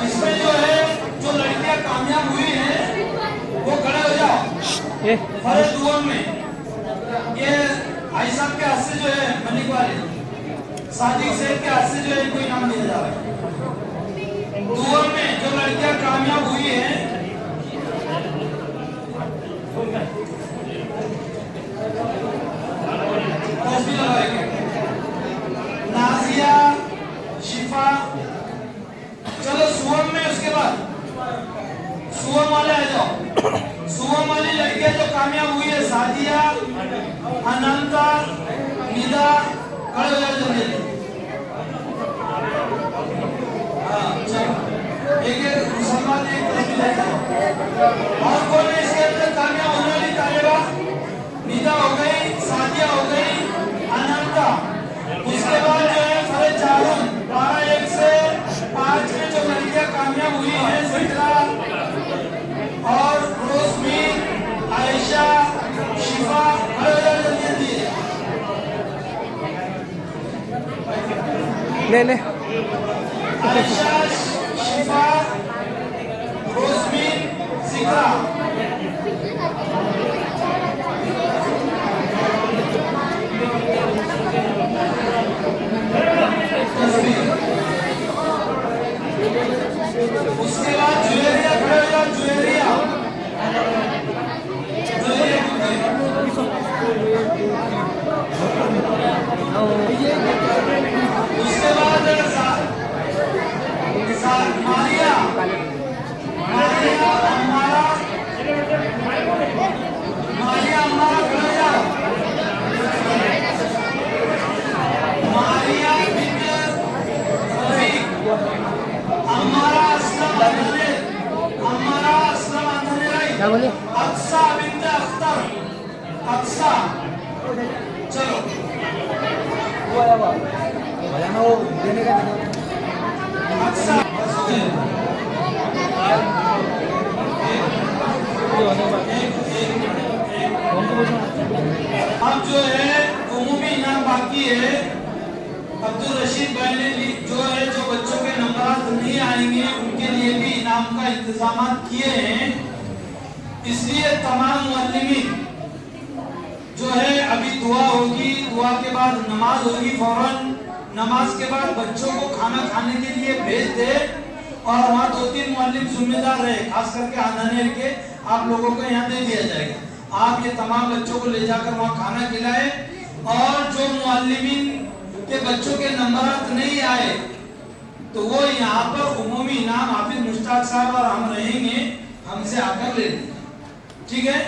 इसमें जो है जो लड़कियां कामयाब हुई हैं वो खड़े हो जाओ। फरे दुआम में ये भाई साहब के हाथ से जो है मलिक वाले सादिक सेठ के हाथ से जो है इनको इनाम दिया जा रहा है। दुआम में जो लड़कियां कामयाब हुई हैं तस्बीह लगाएंगे। नाजिया शिफा, चलो सुवम में। उसके बाद सुवम वाले आ जाओ। सुवम वाली लड़कियां जो कामयाब हुई है सादिया, अनंता, निदा, खड़े हो जाओ जल्दी। हाँ चलो एक एक मुसलमान एक तस्बीह ले जाओ। और कौन है इसके अंदर कामयाब होने वाली तालिबा? निदा हो गई, सादिया हो गई, अनंता। उसके बाद जो है फरे चारून 12 से 5 में जो लड़कियां कामयाब हुई हैं जिक्रा और रोशमीन, आयशा, शिफा, जल्दी ले ले। आयशा, शिफा, रोशमीन, जिक्रा। उसके बाद जुवेरिया खड़े हो जाओ। जुवेरिया उसके बाद मारिया, मारिया अम्मारा, मारिया अम्मारा खड़े हो जाओ। मारिया हमारा असलम अंधने, हमारा असलम अंधने रही। क्या बोले? अक्सा बिन्त अख्तर, अक्सा। चलो अक्सा अब जो है उमूमी इनाम बाकी है। अब्दुल रशीद भाई ने जो है जो बच्चों के नंबर नहीं आएंगे उनके लिए भी इनाम का इंतजाम किए हैं। इसलिए तमाम मुअल्लिमीन जो है अभी दुआ होगी, दुआ के बाद नमाज होगी, फौरन नमाज के बाद बच्चों को खाना खाने के लिए भेज दे और वहाँ 2-3 मुअल्लिम जिम्मेदार रहे, खास करके आंधानेर के आप लोगों को यहाँ दे दिया जाएगा। आप ये तमाम बच्चों को ले जाकर वहाँ खाना खिलाएं और जो मुअल्लिमीन के बच्चों के नंबरात नहीं आए तो वो यहाँ पर उमूमी इनाम हाफिज मुश्ताक साहब और हम रहेंगे, हमसे आकर ले लें। ठीक है,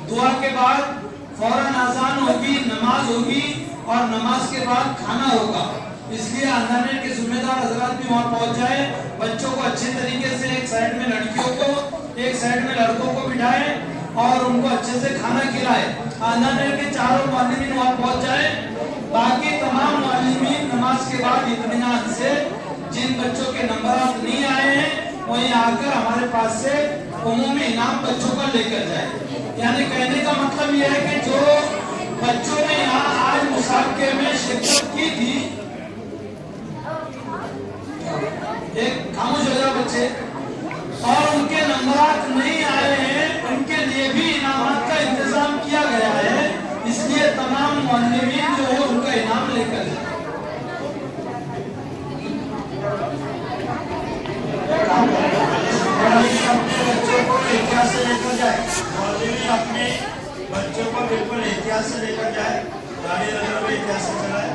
दुआ के बाद फौरन आजान होगी, नमाज होगी और नमाज के बाद खाना होगा। इसलिए अंधाने के जिम्मेदार हजरात भी वहाँ पहुँच जाए, बच्चों को अच्छे तरीके से एक साइड में लड़कियों को, एक साइड में लड़कों को बिठाए और उनको अच्छे से खाना खिलाए। अंधाने के चारों मुअल्लिमीन वहाँ पहुँच जाए। बाकी तमाम मुअल्लिमीन नमाज के बाद इत्मीनान से जिन बच्चों के नंबरात नहीं आए हैं वहीं आकर हमारे पास से उमूमी इनाम बच्चों का लेकर जाए। यानी कहने का मतलब यह है कि जो बच्चों ने यहाँ आज मुसाबके में शिरकत की थी, एक खामोश हो जाओ बच्चे, और उनके नंबरात नहीं आए हैं, उनके लिए भी इनामात का इंतजाम किया गया है। इसलिए तमाम मुअल्लिमीन जो है उनका इनाम लेकर जाए। अपने बच्चों को एहतियात से लेकर जाए, मौलवी अपने बच्चों को बिल्कुल एहतियात से लेकर जाए, गाड़ी वगैरह भी एहतियात से चलाए।